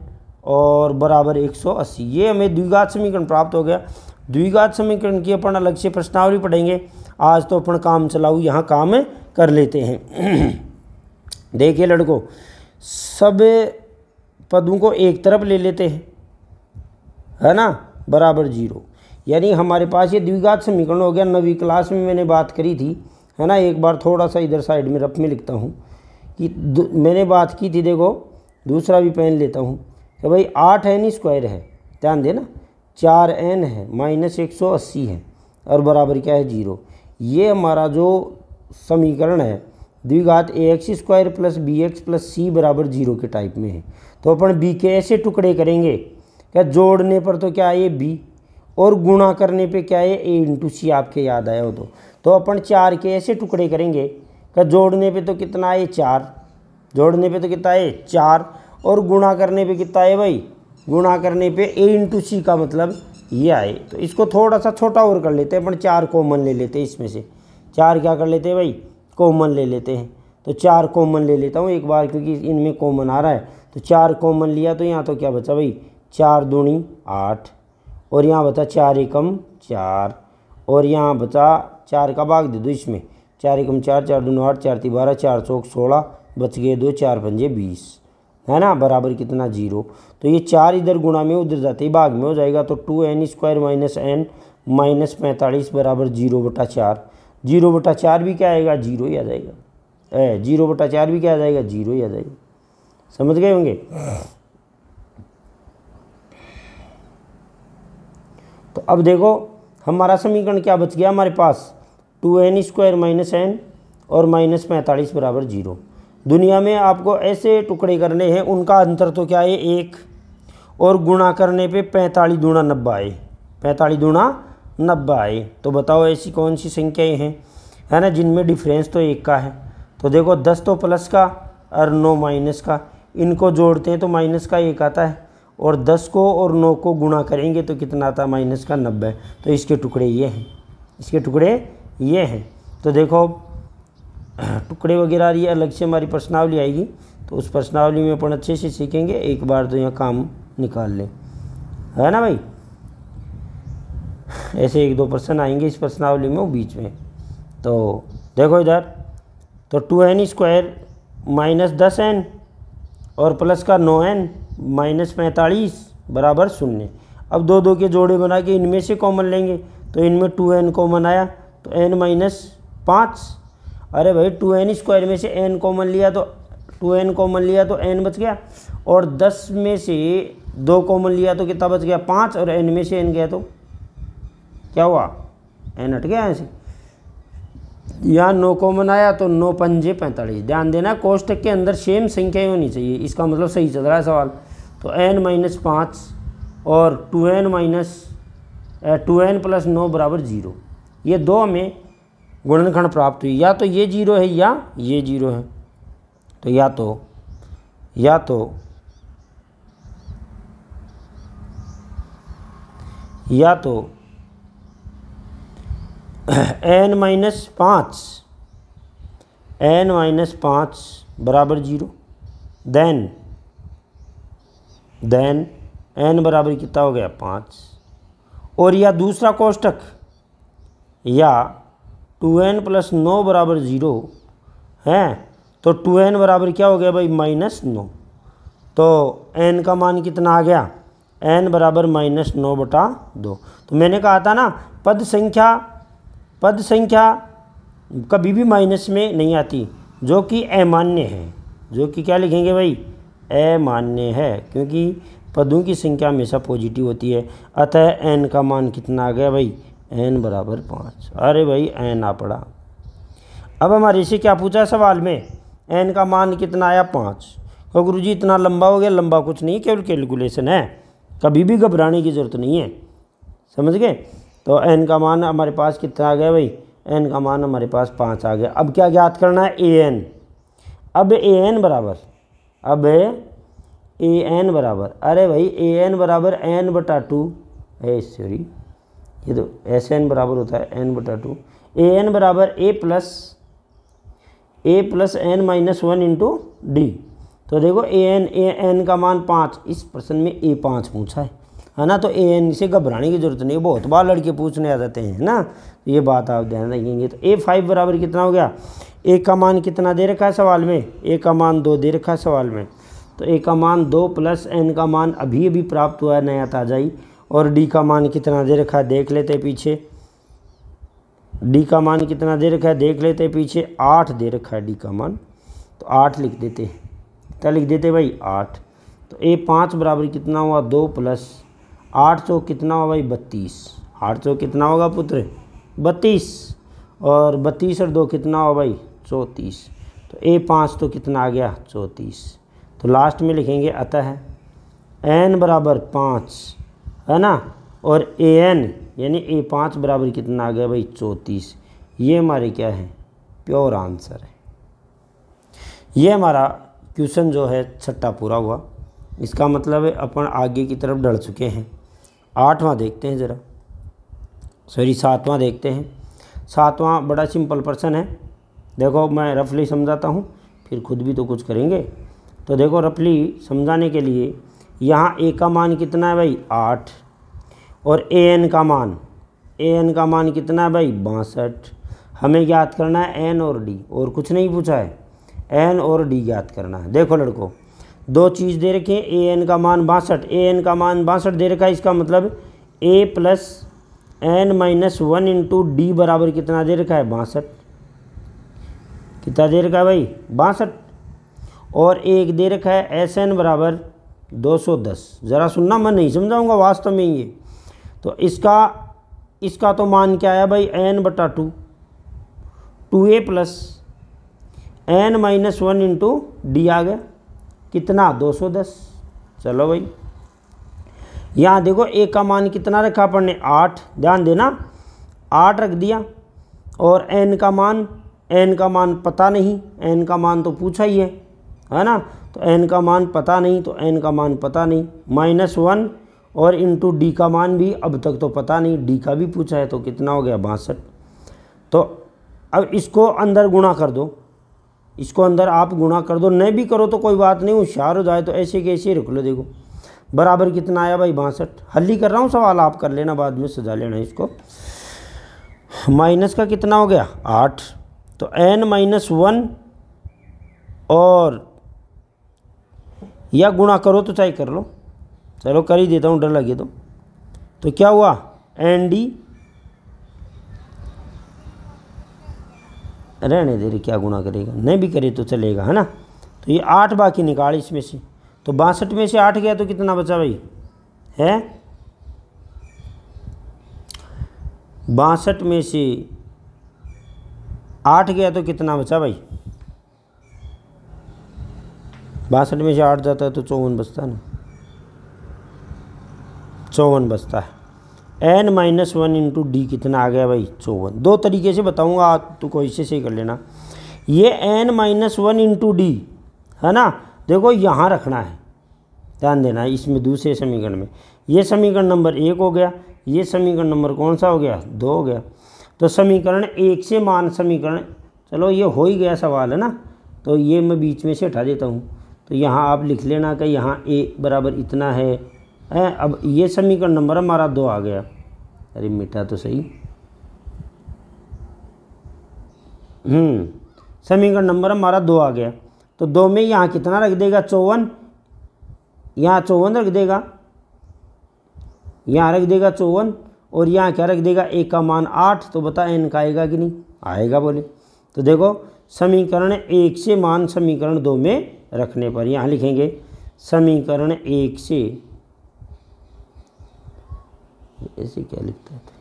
Speaker 1: और बराबर 180। ये हमें द्विघात समीकरण प्राप्त हो गया। द्विघात समीकरण की अपन अलग से प्रश्नावली पढ़ेंगे, आज तो अपन काम चलाऊ यहाँ काम कर लेते हैं। देखिए लड़कों, सब पदों को एक तरफ ले लेते हैं, है ना, बराबर 0। यानी हमारे पास ये द्विघात समीकरण हो गया। 9वीं क्लास में मैंने बात करी थी, है ना, एक बार थोड़ा सा इधर साइड में रफ में लिखता हूँ कि मैंने बात की थी, देखो दूसरा भी पेन लेता हूँ कि भाई 8n² है, ध्यान देना, 4n है माइनस 180 है और बराबर क्या है 0। ये हमारा जो समीकरण है द्विघात ax² plus bx plus c बराबर 0 के टाइप में है। तो अपन b के ऐसे टुकड़े करेंगे, क्या जोड़ने पर तो क्या है b और गुणा करने पे क्या है a इंटू सी, आपके याद आया हो तो अपन 4 के ऐसे टुकड़े करेंगे, क्या जोड़ने पे तो कितना है 4, जोड़ने पे तो कितना है 4 और गुणा करने पे कितना है भाई, गुणा करने पे a इंटू सी का मतलब ये आए। तो इसको थोड़ा सा छोटा और कर लेते हैं अपन, 4 कॉमन ले लेते हैं इसमें से, 4 क्या कर लेते हैं भाई कॉमन ले लेते हैं। तो 4 कॉमन ले लेता हूँ एक बार, क्योंकि इनमें कॉमन आ रहा है। तो 4 कॉमन लिया तो यहाँ तो क्या बचा भाई 4 दूनी 8 और यहाँ बचा 4 एकम 4 और यहाँ बचा 4 का भाग दे दो इसमें, 4 एकम 4 4 दूनी 8 4 3 12 4 चौक 16 बच गए 2 4 पंजे 20, है ना, बराबर कितना 0। तो ये 4 इधर गुणा में उधर जाते ही भाग में हो जाएगा। तो 2n² माइनस n माइनस 45 बराबर 0/4। 0/4 भी क्या आएगा 0 ही आ जाएगा, 0/4 भी क्या आ जाएगा 0 ही आ जाएगा। समझ गए होंगे। तो अब देखो हमारा समीकरण क्या बच गया हमारे पास, 2n² माइनस n और माइनस 45 बराबर 0। दुनिया में आपको ऐसे टुकड़े करने हैं, उनका अंतर तो क्या है 1 और गुणा करने पे 45 दूना 90 आए, 45 दूना 90 आए। तो बताओ ऐसी कौन सी संख्याएं हैं, है ना, जिनमें डिफरेंस तो 1 का है। तो देखो 10 तो प्लस का और 9 माइनस का, इनको जोड़ते हैं तो माइनस का 1 आता है और 10 को और 9 को गुणा करेंगे तो कितना आता है माइनस का 90। तो इसके टुकड़े ये हैं, इसके टुकड़े ये हैं। तो देखो टुकड़े वगैरह ये अलग से हमारी प्रश्नावली आएगी, तो उस प्रश्नावली में अपन अच्छे से सीखेंगे। एक बार तो यहाँ काम निकाल लें, है ना भाई, ऐसे 1 2 प्रश्न आएंगे इस प्रश्नावली में वो बीच में। तो देखो इधर, तो 2n² माइनस 10n और प्लस का 9n माइनस 45 बराबर 0। अब 2 2 के जोड़े बना के इनमें से कॉमन लेंगे, तो इनमें 2n कॉमन आया तो n माइनस 5। अरे भाई 2n² में से n कॉमन लिया तो 2n कॉमन लिया तो n बच गया, और 10 में से 2 कॉमन लिया तो कितना बच गया 5, और n में से n गया तो क्या हुआ n हट गया ऐसे। यहाँ 9 कॉमन आया तो 9 पंजे 45। ध्यान देना कोष्टक के अंदर सेम संख्याएं होनी चाहिए, इसका मतलब सही चल रहा है सवाल। तो n माइनस 5 और 2n प्लस 9 बराबर 0। ये 2 हमें गुणनखंड प्राप्त हुई, या तो ये 0 है या ये 0 है। तो या n-5 बराबर 0, देन n बराबर कितना हो गया 5, और या दूसरा कोष्टक या 2n + 9 बराबर 0 है, तो 2n बराबर क्या हो गया भाई -9, तो n का मान कितना आ गया, n बराबर -9/2। तो मैंने कहा था ना पद संख्या कभी भी माइनस में नहीं आती, जो कि अमान्य है, जो कि क्या लिखेंगे भाई अमान्य है, क्योंकि पदों की संख्या हमेशा पॉजिटिव होती है। अतः n का मान कितना आ गया भाई n बराबर 5। अरे भाई n आ पड़ा। अब हमारे से क्या पूछा सवाल में, n का मान कितना आया 5। तो गुरुजी इतना लंबा हो गया, लंबा कुछ नहीं, केवल कैलकुलेशन है, कभी भी घबराने की ज़रूरत नहीं है, समझ गए। तो n का मान हमारे पास कितना आ गया भाई, n का मान हमारे पास 5 आ गया। अब क्या ज्ञात करना है, an। अब an बराबर अरे भाई an बराबर n/2 है, सॉरी ये तो Sn बराबर होता है n/2। an बराबर a प्लस n-1 × d। तो देखो an का मान 5, इस प्रश्न में a5 पूछा है ना, तो an से घबराने की जरूरत नहीं है, बहुत बार लड़के पूछने आ जाते हैं ना, ये बात आप ध्यान रखेंगे। तो a5 बराबर कितना हो गया, a का मान कितना दे रखा है सवाल में, a का मान 2 दे रखा है सवाल में, तो a का मान 2 प्लस n का मान अभी प्राप्त हुआ है नया ताज़ा ही, और d का मान कितना दे रखा है देख लेते हैं पीछे, d का मान कितना दे रखा है देख लेते हैं पीछे, 8 दे रखा है d का मान, तो 8 लिख देते, क्या लिख देते भाई 8। तो a5 बराबर कितना हुआ 2 प्लस 800 कितना हुआ भाई 32, 800 कितना होगा पुत्र 32, और 32 और 2 कितना हुआ भाई 34, तो a5 तो कितना आ गया 34। तो लास्ट में लिखेंगे अतः n बराबर 5 है ना, और an यानी a5 बराबर कितना आ गया भाई 34। ये हमारे क्या है प्योर आंसर है। ये हमारा क्वेश्चन जो है 6ठा पूरा हुआ। इसका मतलब है अपन आगे की तरफ बढ़ चुके हैं। 8वां देखते हैं ज़रा, सॉरी 7वां देखते हैं। 7वां बड़ा सिंपल प्रश्न है, देखो मैं रफली समझाता हूँ, फिर खुद भी तो कुछ करेंगे। तो देखो रफली समझाने के लिए, यहाँ a का मान कितना है भाई 8, और an का मान कितना है भाई 62। हमें ज्ञात करना है n और d, और कुछ नहीं पूछा है, n और d ज्ञात करना है। देखो लड़कों, दो चीज़ दे रखे हैं, an का मान 62, an का मान 62 दे रखा है, इसका मतलब a प्लस n-1 × d बराबर कितना दे रखा है 62। कितना दे रखा है भाई 62, और एक दे रखा है Sn बराबर 210। ज़रा सुनना, मैं नहीं समझाऊंगा, वास्तव में ये तो इसका तो मान क्या है भाई n/2, 2a plus n-1 × d आ गया कितना 210। चलो भाई, यहाँ देखो a का मान कितना रखा अपन ने 8, ध्यान देना 8 रख दिया, और n का मान पता नहीं, n का मान तो पूछा ही है ना, तो n का मान पता नहीं, तो n का मान पता नहीं, -1 और इंटू d का मान भी अब तक तो पता नहीं, d का भी पूछा है, तो कितना हो गया 62। तो अब इसको अंदर गुणा कर दो, इसको अंदर आप गुणा कर दो, नहीं भी करो तो कोई बात नहीं, होशियार हो जाए तो ऐसे के ऐसे रख लो। देखो बराबर कितना आया भाई 62। हल ही कर रहा हूँ सवाल, आप कर लेना, बाद में सजा लेना इसको। माइनस का कितना हो गया 8, तो n-1 और या गुणा करो तो चाहे कर लो, चलो कर ही देता हूँ, डर लगे तो क्या हुआ nd, रहने दे रही, क्या गुणा करेगा, नहीं भी करे तो चलेगा है ना। तो ये 8 बाकी निकाल इसमें से, तो 62 में से 8 गया तो कितना बचा भाई है 62 में से 8 गया तो कितना बचा भाई, 62 में से 8 जाता है तो 54 बचता है ना, 54 बचता है। n-1 × d कितना आ गया भाई 54। दो तरीके से बताऊंगा, तो कोई से सही कर लेना। ये n-1 × d है ना, देखो यहाँ रखना है, ध्यान देना है इसमें दूसरे समीकरण में। ये समीकरण नंबर 1 हो गया, ये समीकरण नंबर कौन सा हो गया 2 हो गया। तो समीकरण 1 से मान समीकरण, चलो ये हो ही गया सवाल है ना, तो ये मैं बीच में से हटा देता हूँ। तो यहाँ आप लिख लेना कि यहाँ a बराबर इतना है। अब ये समीकरण नंबर हमारा 2 आ गया। अरे मिटा तो सही। समीकरण नंबर हमारा 2 आ गया। तो 2 में यहाँ कितना रख देगा 54, यहाँ 54 रख देगा, यहाँ रख देगा 54, और यहाँ क्या रख देगा a का मान 8। तो बता n का आएगा कि नहीं आएगा बोले। तो देखो समीकरण 1 से मान समीकरण 2 में रखने पर यहाँ लिखेंगे समीकरण 1 से, ऐसे क्या लिखता था,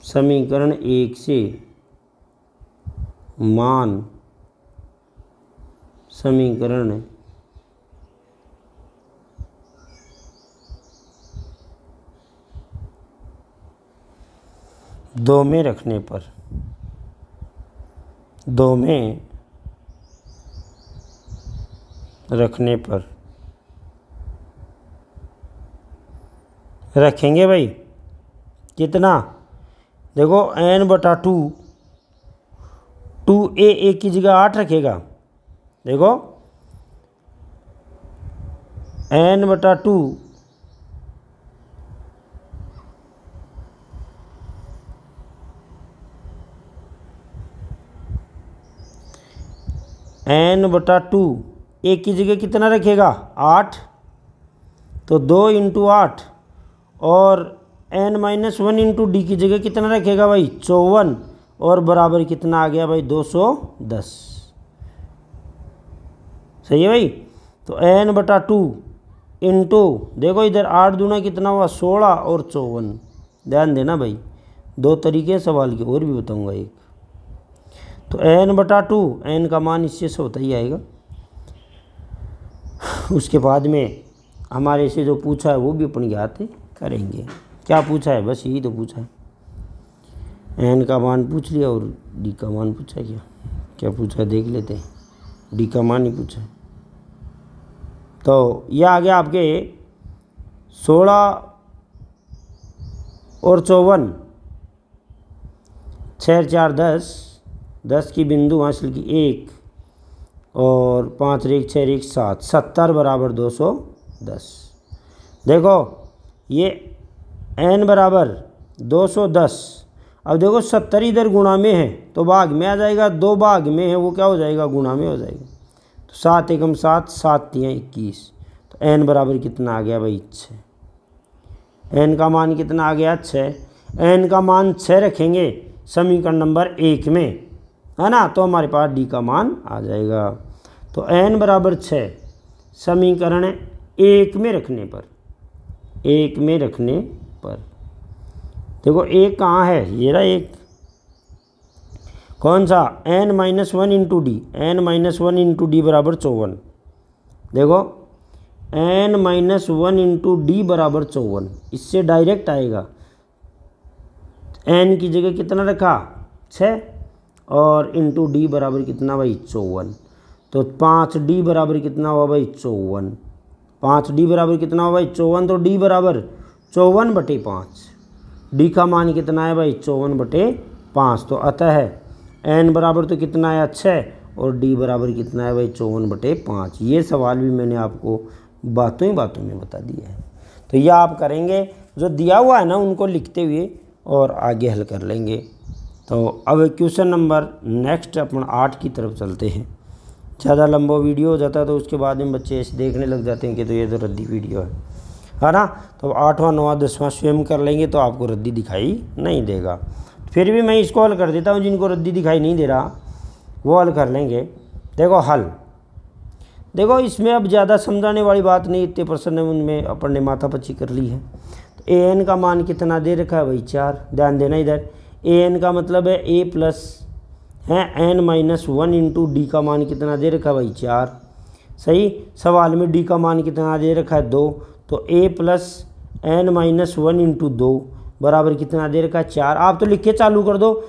Speaker 1: समीकरण 1 से मान समीकरण 2 में रखने पर, 2 में रखने पर रखेंगे भाई कितना, देखो n/2, 2a की जगह 8 रखेगा। देखो n/2 n/2 a की जगह कितना रखेगा 8, तो 2 × 8, और n-1 × d की जगह कितना रखेगा भाई 54, और बराबर कितना आ गया भाई 210। सही है भाई। तो n/2 इंटू, देखो इधर 8 दूना कितना हुआ 16 और 54। ध्यान देना भाई, 2 तरीके सवाल के और भी बताऊंगा एक। तो n/2, n का मान इससे से होता ही आएगा। उसके बाद में हमारे से जो पूछा है वो भी अपन ज्ञात करेंगे। क्या पूछा है, बस यही तो पूछा है। n का मान पूछ लिया और d का मान पूछा। क्या पूछा देख लेते हैं। d का मान ही पूछा। तो यह आ गया आपके 16 और 54, 6 4 10, 10 की बिंदु हासिल की 1, और 5 1 6 1 7, 70 बराबर 210। देखो ये n बराबर 210। अब देखो 70 इधर गुणा में है तो भाग में आ जाएगा, 2 भाग में है वो क्या हो जाएगा गुणा में हो जाएगा। तो 7 एकम 7, 7 3 21। तो n बराबर कितना आ गया भाई 6। n का मान कितना आ गया 6। n का मान 6 रखेंगे समीकरण नंबर 1 में, है ना, तो हमारे पास d का मान आ जाएगा। तो n बराबर 6 समीकरण 1 में रखने पर, 1 में रखने पर, देखो 1 कहाँ है, ये रहा 1, कौन सा n-1 × d, n-1 × d बराबर 54। देखो n-1 × d बराबर 54, इससे डायरेक्ट आएगा। n की जगह कितना रखा 6, और इंटू d बराबर कितना भाई 54। तो 5d बराबर कितना हुआ भाई 54, 5d बराबर कितना हुआ भाई 54। तो d बराबर 54/5, d का मान कितना है भाई 54/5। तो अतः है n बराबर तो कितना आया 6, और d बराबर कितना है भाई 54/5। ये सवाल भी मैंने आपको बातों ही बातों में बता दिया है। तो यह आप करेंगे, जो दिया हुआ है ना उनको लिखते हुए और आगे हल कर लेंगे। तो अब क्वेश्चन नंबर नेक्स्ट अपन 8 की तरफ चलते हैं। ज़्यादा लंबा वीडियो हो जाता है तो उसके बाद में बच्चे ऐसे देखने लग जाते हैं कि तो ये तो रद्दी वीडियो है ना। तो 8वां 9वां 10वां स्वयं कर लेंगे तो आपको रद्दी दिखाई नहीं देगा। फिर भी मैं इसको हल कर देता हूँ, जिनको रद्दी दिखाई नहीं दे रहा वो हल कर लेंगे। देखो हल, देखो इसमें अब ज़्यादा समझाने वाली बात नहीं, इतने प्रश्न उनमें अपन ने माथापच्ची कर ली है। तो an का मान कितना दे रखा है भाई 4। ध्यान देना इधर, an का मतलब है a प्लस है n-1 × d का मान कितना दे रखा है भाई 4। सही, सवाल में d का मान कितना दे रखा है 2। तो a प्लस n-1 × 2 बराबर कितना दे रखा है 4। आप तो लिख के चालू कर दो,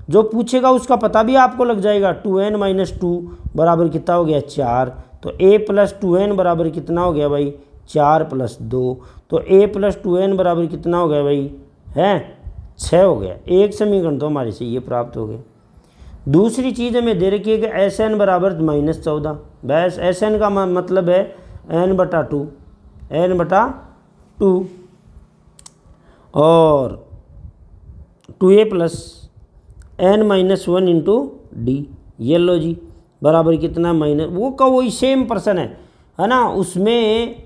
Speaker 1: जो पूछेगा उसका पता भी आपको लग जाएगा। 2n - 2 बराबर कितना हो गया 4। तो a प्लस 2n बराबर कितना हो गया भाई 4 + 2, तो a + 2n बराबर कितना हो गया भाई, है 6 हो गया। एक समीकरण तो हमारे से ये प्राप्त हो गया। दूसरी चीज़ हमें दे रखी है कि Sn बराबर -14, बस Sn का मतलब है n/2, n/2 और 2a + n-1 इंटू डी, ये लो जी बराबर कितना माइनस, वो का वही सेम पर्सन है ना, उसमें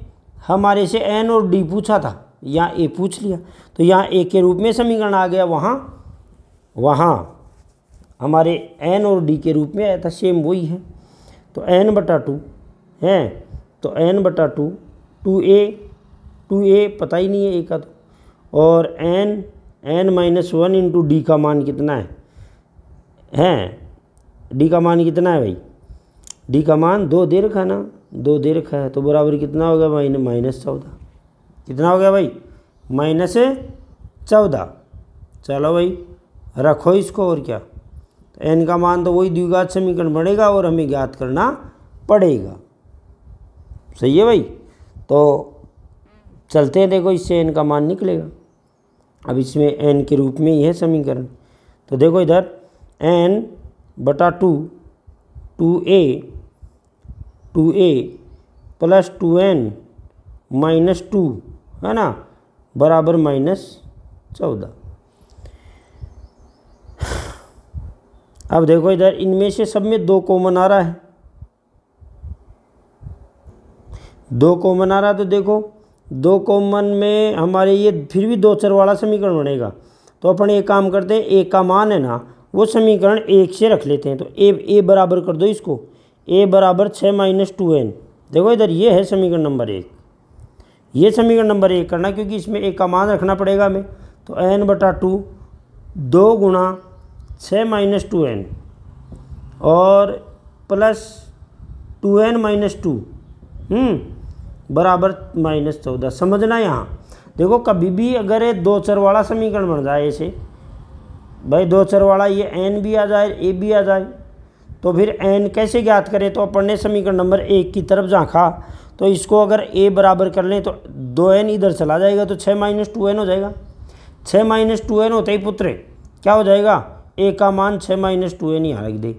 Speaker 1: हमारे से n और d पूछा था, यहाँ a पूछ लिया, तो यहाँ a के रूप में समीकरण आ गया, वहाँ हमारे n और d के रूप में आया था, सेम वही है। तो n/2 है, तो n/2 2a पता ही नहीं है a का, तो और n-1 इंटू डी का मान कितना है डी का मान कितना है भाई, डी का मान 2 दे रखा है ना, 2 दे रखा है, तो बराबर कितना होगा भाई, -14, कितना हो गया भाई, -14। चलो भाई रखो इसको, और क्या, तो n का मान तो वही द्विघात समीकरण बनेगा और हमें ज्ञात करना पड़ेगा। सही है भाई, तो चलते हैं, देखो इससे n का मान निकलेगा। अब इसमें n के रूप में यह समीकरण, तो देखो इधर n/2 2a + 2n - 2 है ना, बराबर -14। अब देखो इधर इनमें से सब में 2 कॉमन आ रहा है, 2 कॉमन आ रहा, तो देखो 2 कॉमन में हमारे ये फिर भी 2 चर वाला समीकरण बनेगा। तो अपन एक काम करते हैं, a का मान है ना वो समीकरण 1 से रख लेते हैं, तो a बराबर कर दो इसको, a बराबर 6 - 2n। देखो इधर ये है समीकरण नंबर 1, ये समीकरण नंबर 1 करना, क्योंकि इसमें a का मान रखना पड़ेगा हमें। तो n/2 2 × 6 - 2n और प्लस 2n - 2 बराबर -14। समझना यहाँ देखो, कभी भी अगर ये 2 चर वाला समीकरण बन जाए ऐसे भाई, 2 चर वाला, ये n भी आ जाए a भी आ जाए, तो फिर n कैसे ज्ञात करें, तो अपन ने समीकरण नंबर 1 की तरफ झाँका, तो इसको अगर a बराबर कर लें तो 2n इधर चला जाएगा, तो 6 - 2n हो जाएगा। 6 - 2n होते ही पुत्र क्या हो जाएगा, a का मान 6 - 2n यहाँ रख दे।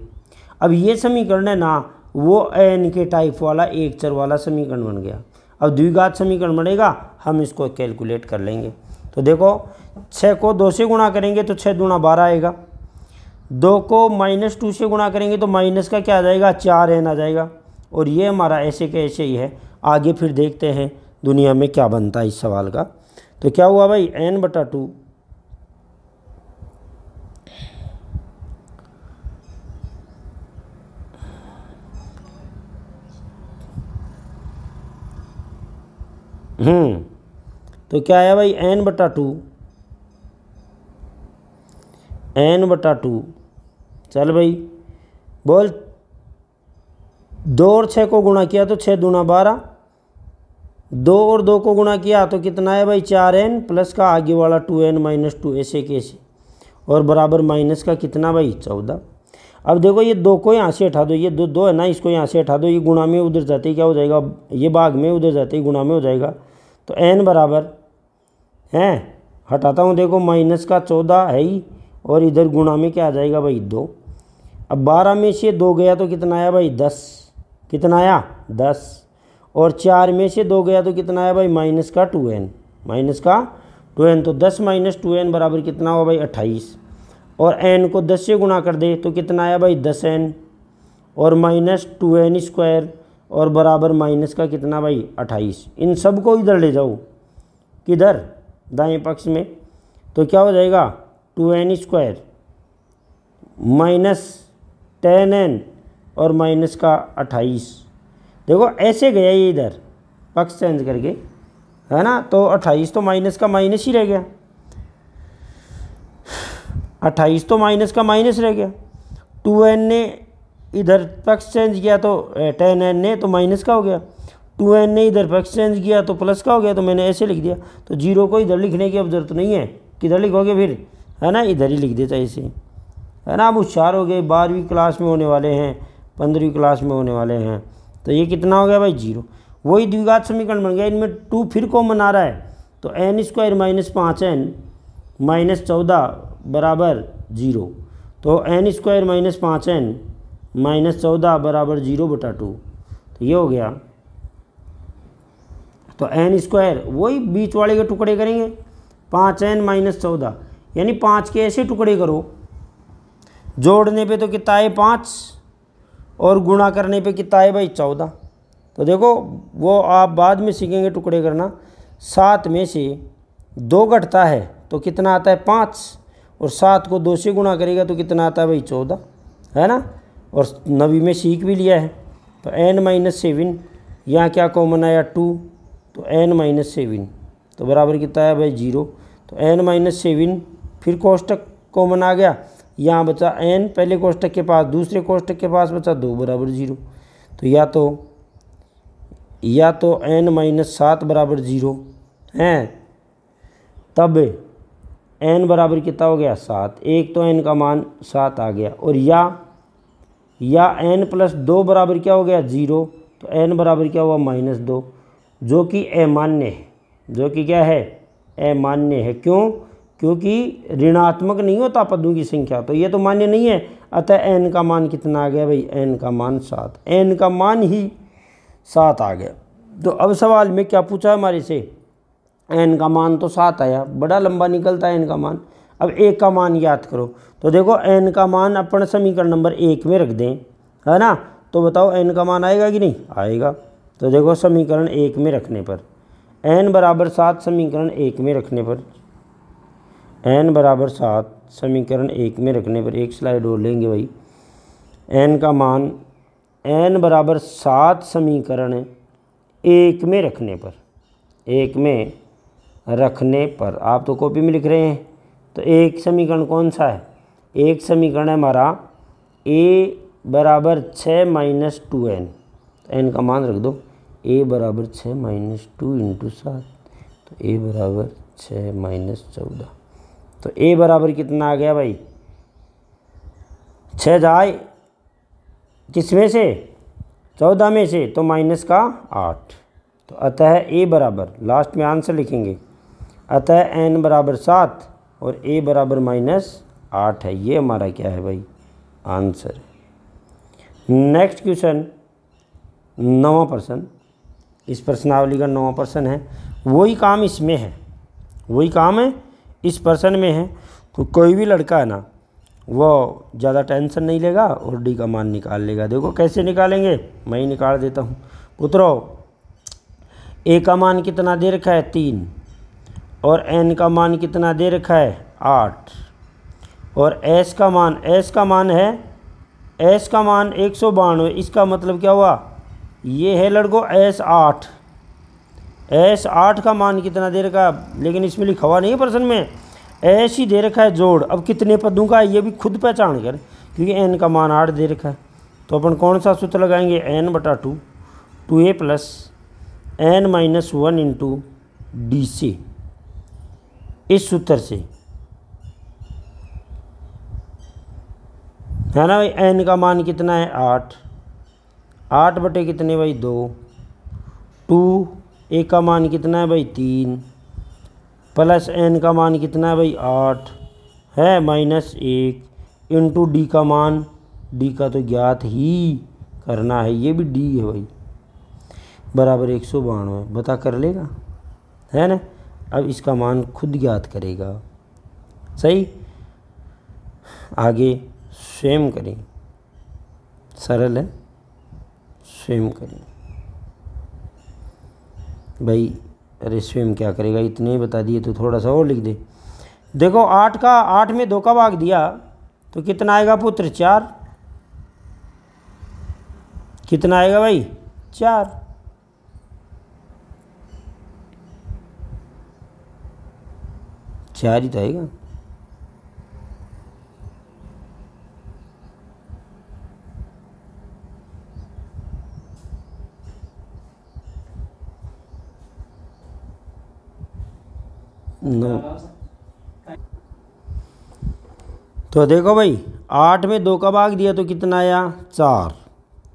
Speaker 1: अब ये समीकरण है ना, वो n के टाइप वाला एक चर वाला समीकरण बन गया। अब द्विघात समीकरण बनेगा, हम इसको कैलकुलेट कर लेंगे। तो देखो 6 को 2 से गुणा करेंगे तो 6 दूना 12 आएगा, 2 को -2 से गुणा करेंगे तो माइनस का क्या आ जाएगा, 4n आ जाएगा। और ये हमारा ऐसे के ऐसे ही है। आगे फिर देखते हैं दुनिया में क्या बनता है इस सवाल का। तो क्या हुआ भाई, n/2 तो क्या आया भाई, n/2 चल भाई बोल, 2 और 6 को गुणा किया तो 6 दूना 12, 2 और 2 को गुणा किया तो कितना है भाई, 4n प्लस का आगे वाला 2n - 2 ऐसे कैसे, और बराबर माइनस का कितना भाई, 14। अब देखो ये 2 को यहाँ से हटा दो, ये 2 है ना, इसको यहाँ से हटा दो, ये गुणा में उधर जाते ही क्या हो जाएगा, ये भाग में उधर जाते ही गुणा में हो जाएगा। तो n बराबर है, हटाता हूँ, देखो माइनस का 14 है ही, और इधर गुणा में क्या आ जाएगा भाई, 2। अब 12 में से 2 गया तो कितना आया भाई, 10। कितना आया, 10। और 4 में से 2 गया तो कितना आया भाई, माइनस का 2n। तो 10 - 2n बराबर कितना हुआ भाई, 28। और n को 10 से गुणा कर दे तो कितना आया भाई, 10n और -2n² और बराबर माइनस का कितना भाई, 28। इन सब को इधर ले जाओ, किधर, दाएं पक्ष में, तो क्या हो जाएगा, 2n² -10n और माइनस का 28। देखो ऐसे गया ये इधर पक्ष चेंज करके, है ना, तो 28 तो माइनस का माइनस ही रह गया, 28 तो माइनस का माइनस रह गया। 2n ने इधर पक्ष चेंज किया तो 10n ने तो माइनस का हो गया, 2n ने इधर पक्ष चेंज किया तो प्लस का हो गया, तो मैंने ऐसे लिख दिया। तो 0 को इधर लिखने की अब जरूरत नहीं है, किधर लिखोगे फिर, है ना, इधर ही लिख देता ऐसे, है ना। अब होशियार हो गए, 12वीं क्लास में होने वाले हैं, 15वीं क्लास में होने वाले हैं, तो ये कितना हो गया भाई, 0। वही द्विघात समीकरण बन गया। इनमें 2 फिर कॉमन आ रहा है, तो n square minus 5n minus 14 बराबर 0। तो n square minus 5n minus 14 बराबर 0/2, तो ये हो गया। तो n स्क्वायर वही बीच वाले के टुकड़े करेंगे, 5n माइनस 14, यानी 5 के ऐसे टुकड़े करो, जोड़ने पे तो कितना है 5 और गुणा करने पे कितना है भाई 14। तो देखो वो आप बाद में सीखेंगे टुकड़े करना। 7 में से 2 घटता है तो कितना आता है 5, और 7 को 2 से गुणा करेगा तो कितना आता है भाई 14, है ना। और 9वीं में सीख भी लिया है। तो n माइनस 7, यहाँ क्या कॉमन आया 2, तो n माइनस 7 तो बराबर कितना है भाई 0। तो n माइनस 7 फिर कोष्टक कॉमन आ गया, यहाँ बचा n पहले कोष्टक के पास, दूसरे कोष्टक के पास बचा 2 बराबर 0। तो या तो n माइनस 7 बराबर 0 हैं, तब n बराबर कितना हो गया 7, एक तो n का मान 7 आ गया, और या n प्लस 2 बराबर क्या हो गया 0, तो n बराबर क्या हुआ -2, जो कि अमान्य है, जो कि क्या है अमान्य है। क्यों? क्योंकि ऋणात्मक नहीं होता पदों की संख्या, तो ये तो मान्य नहीं है। अतः n का मान कितना आ गया भाई, n का मान 7, n का मान ही 7 आ गया। तो अब सवाल में क्या पूछा हमारे से, n का मान तो 7 आया, बड़ा लंबा निकलता है n का मान। अब 1 का मान याद करो, तो देखो n का मान अपन समीकरण नंबर 1 में रख दें, है ना। तो बताओ n का मान आएगा कि नहीं आएगा। तो देखो समीकरण 1 में रखने पर n बराबर 7, समीकरण 1 में रखने पर n बराबर 7 समीकरण 1 में रखने पर, एक स्लाइड और लेंगे भाई। n का मान n बराबर 7 समीकरण 1 में रखने पर, 1 में रखने पर, आप तो कॉपी में लिख रहे हैं, तो एक समीकरण कौन सा है, एक समीकरण है हमारा a बराबर 6 माइनस 2n, तो n का मान रख दो, a बराबर 6 माइनस 2 इंटू 7, तो a बराबर 6 माइनस 14, तो a बराबर कितना आ गया भाई 6 जाए किस में से 14 में से, तो माइनस का 8, तो अतः a बराबर, लास्ट में आंसर लिखेंगे, अतः n बराबर 7 और a बराबर -8 है। ये हमारा क्या है भाई आंसर है। नेक्स्ट क्वेश्चन 9वां प्रश्न, इस प्रश्नावली का 9वां प्रश्न है। वही काम इसमें है, वही काम है इस प्रश्न में है। तो कोई भी लड़का है ना वो ज़्यादा टेंशन नहीं लेगा और डी का मान निकाल लेगा। देखो कैसे निकालेंगे, मैं ही निकाल देता हूँ। पुत्रों ए का मान कितना दे रखा है 3, और n का मान कितना दे रखा है 8, और s का मान है 192। इसका मतलब क्या हुआ, ये है लड़कों s8 का मान कितना दे रखा है, लेकिन इसमें लिखा हुआ नहीं है प्रश्न में, s ही दे रखा है जोड़। अब कितने पदों का है ये भी खुद पहचान कर, क्योंकि n का मान 8 दे रखा है। तो अपन कौन सा सूत्र लगाएंगे, n/2 2a plus n-1 into D से, इस सूत्र से, है ना भाई। n का मान कितना है 8 बटे कितने भाई 2 a का मान कितना है भाई 3, प्लस n का मान कितना है भाई 8 है -1 इंटू डी का मान, डी का तो ज्ञात ही करना है, ये भी डी है भाई, बराबर 192। बता कर लेगा, है ना। अब इसका मान खुद ज्ञात करेगा, सही। आगे स्वयं करें, सरल है, स्वयं करें भाई। अरे स्वयं क्या करेगा, इतने ही बता दिए तो थोड़ा सा और लिख दे। देखो 8 में 2 का भाग दिया तो कितना आएगा पुत्र 4, कितना आएगा भाई 4। चार ही तो आएगा। तो देखो भाई 8 में 2 का भाग दिया तो कितना आया 4,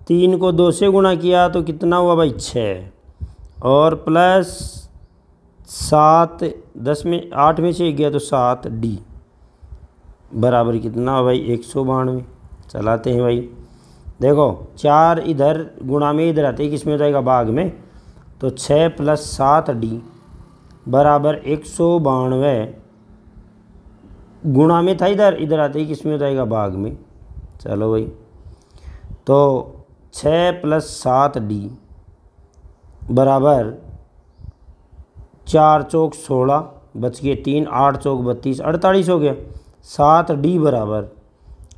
Speaker 1: 3 को 2 से गुणा किया तो कितना हुआ भाई 6, और प्लस 7, 10 में 8 में से 1 गया तो 7D बराबर कितना भाई 192। चलाते हैं भाई। देखो 4 इधर गुणा में इधर आते हैं, किस में हो जाएगा भाग में, तो 6 + 7D बराबर 192 गुणा में था इधर, इधर आते ही किस में हो जाएगा भाग में। चलो भाई, तो 6 + 7D बराबर 4 चौक 16 बच गए 3, 8 चौक 32, 48 हो गया। 7D बराबर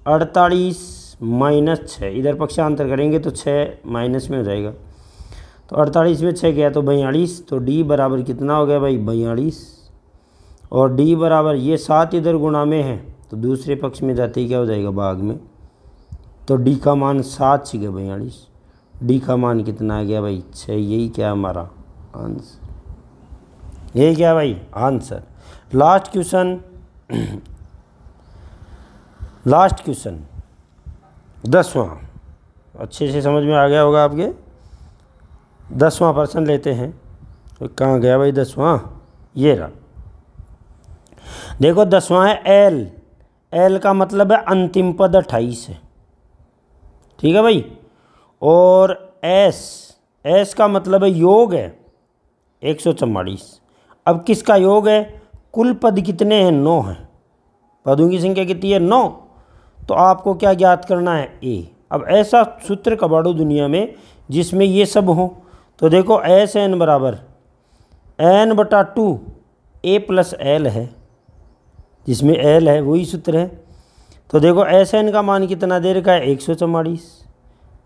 Speaker 1: 48 - 6, इधर पक्षांतर करेंगे तो 6 माइनस में हो जाएगा, तो 48 में 6 गया तो 42, तो D बराबर कितना हो गया भाई 42। और D बराबर ये 7 इधर गुणा में है तो दूसरे पक्ष में जाते ही क्या हो जाएगा भाग में, तो D का मान 7 से गया 42, D का मान कितना आ गया भाई 6। यही क्या हमारा आंसर, यही क्या भाई आंसर। लास्ट क्वेश्चन 10वां, अच्छे से समझ में आ गया होगा आपके। 10वां प्रश्न लेते हैं। तो कहाँ गया भाई 10वां, ये रहा। देखो 10वां है L का मतलब है अंतिम पद 28 है, ठीक है भाई। और S का मतलब है योग है 144। अब किसका योग है, कुल पद कितने हैं 9 हैं, पदों की संख्या कितनी है 9, तो आपको क्या ज्ञात करना है A। अब ऐसा सूत्र कबाड़ो दुनिया में जिसमें ये सब हो, तो देखो SN बराबर N/2 A + L है, जिसमें L है वही सूत्र है। तो देखो SN का मान कितना दे रखा है 144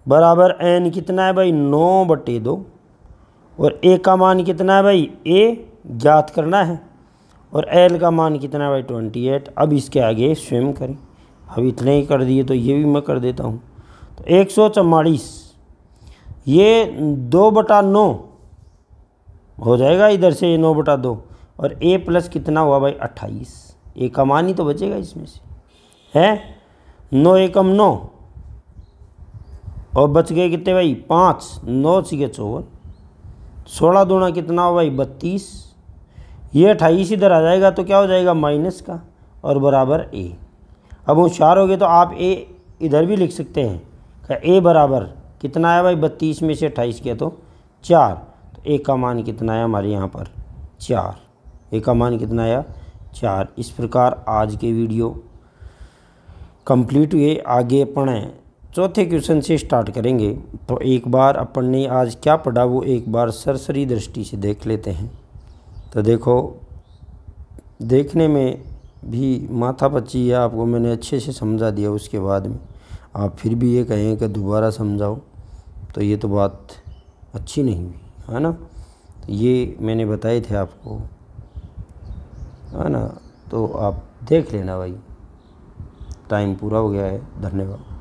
Speaker 1: बराबर N कितना है भाई 9/2, और A का मान कितना है भाई A ज्ञात करना है, और L का मान कितना है भाई 28। अब इसके आगे स्वयं करें, अब इतने ही कर दिए तो ये भी मैं कर देता हूँ। तो 144 ये 2/9 हो जाएगा, इधर से 9/2, और A प्लस कितना हुआ भाई 28, A का मान ही तो बचेगा इसमें से, है 9 एकम 9, और बच गए कितने भाई 5, 9 × 54, 16 दूना कितना हो भाई 32, ये 28 इधर आ जाएगा तो क्या हो जाएगा माइनस का, और बराबर A। अब होशियार हो गए तो आप A इधर भी लिख सकते हैं कि A बराबर कितना है भाई 32 में से 28 किया तो 4, तो A का मान कितना है हमारे यहाँ पर 4, A का मान कितना आया 4। इस प्रकार आज के वीडियो कंप्लीट हुए। आगे अपन चौथे क्वेश्चन से स्टार्ट करेंगे। तो एक बार अपन ने आज क्या पढ़ा वो एक बार सरसरी दृष्टि से देख लेते हैं। तो देखो, देखने में भी माथा पच्ची है, आपको मैंने अच्छे से समझा दिया, उसके बाद में आप फिर भी ये कहें कि दोबारा समझाओ, तो ये तो बात अच्छी नहीं हुई, है ना। तो ये मैंने बताए थे आपको, है ना, तो आप देख लेना भाई। टाइम पूरा हो गया है, धन्यवाद।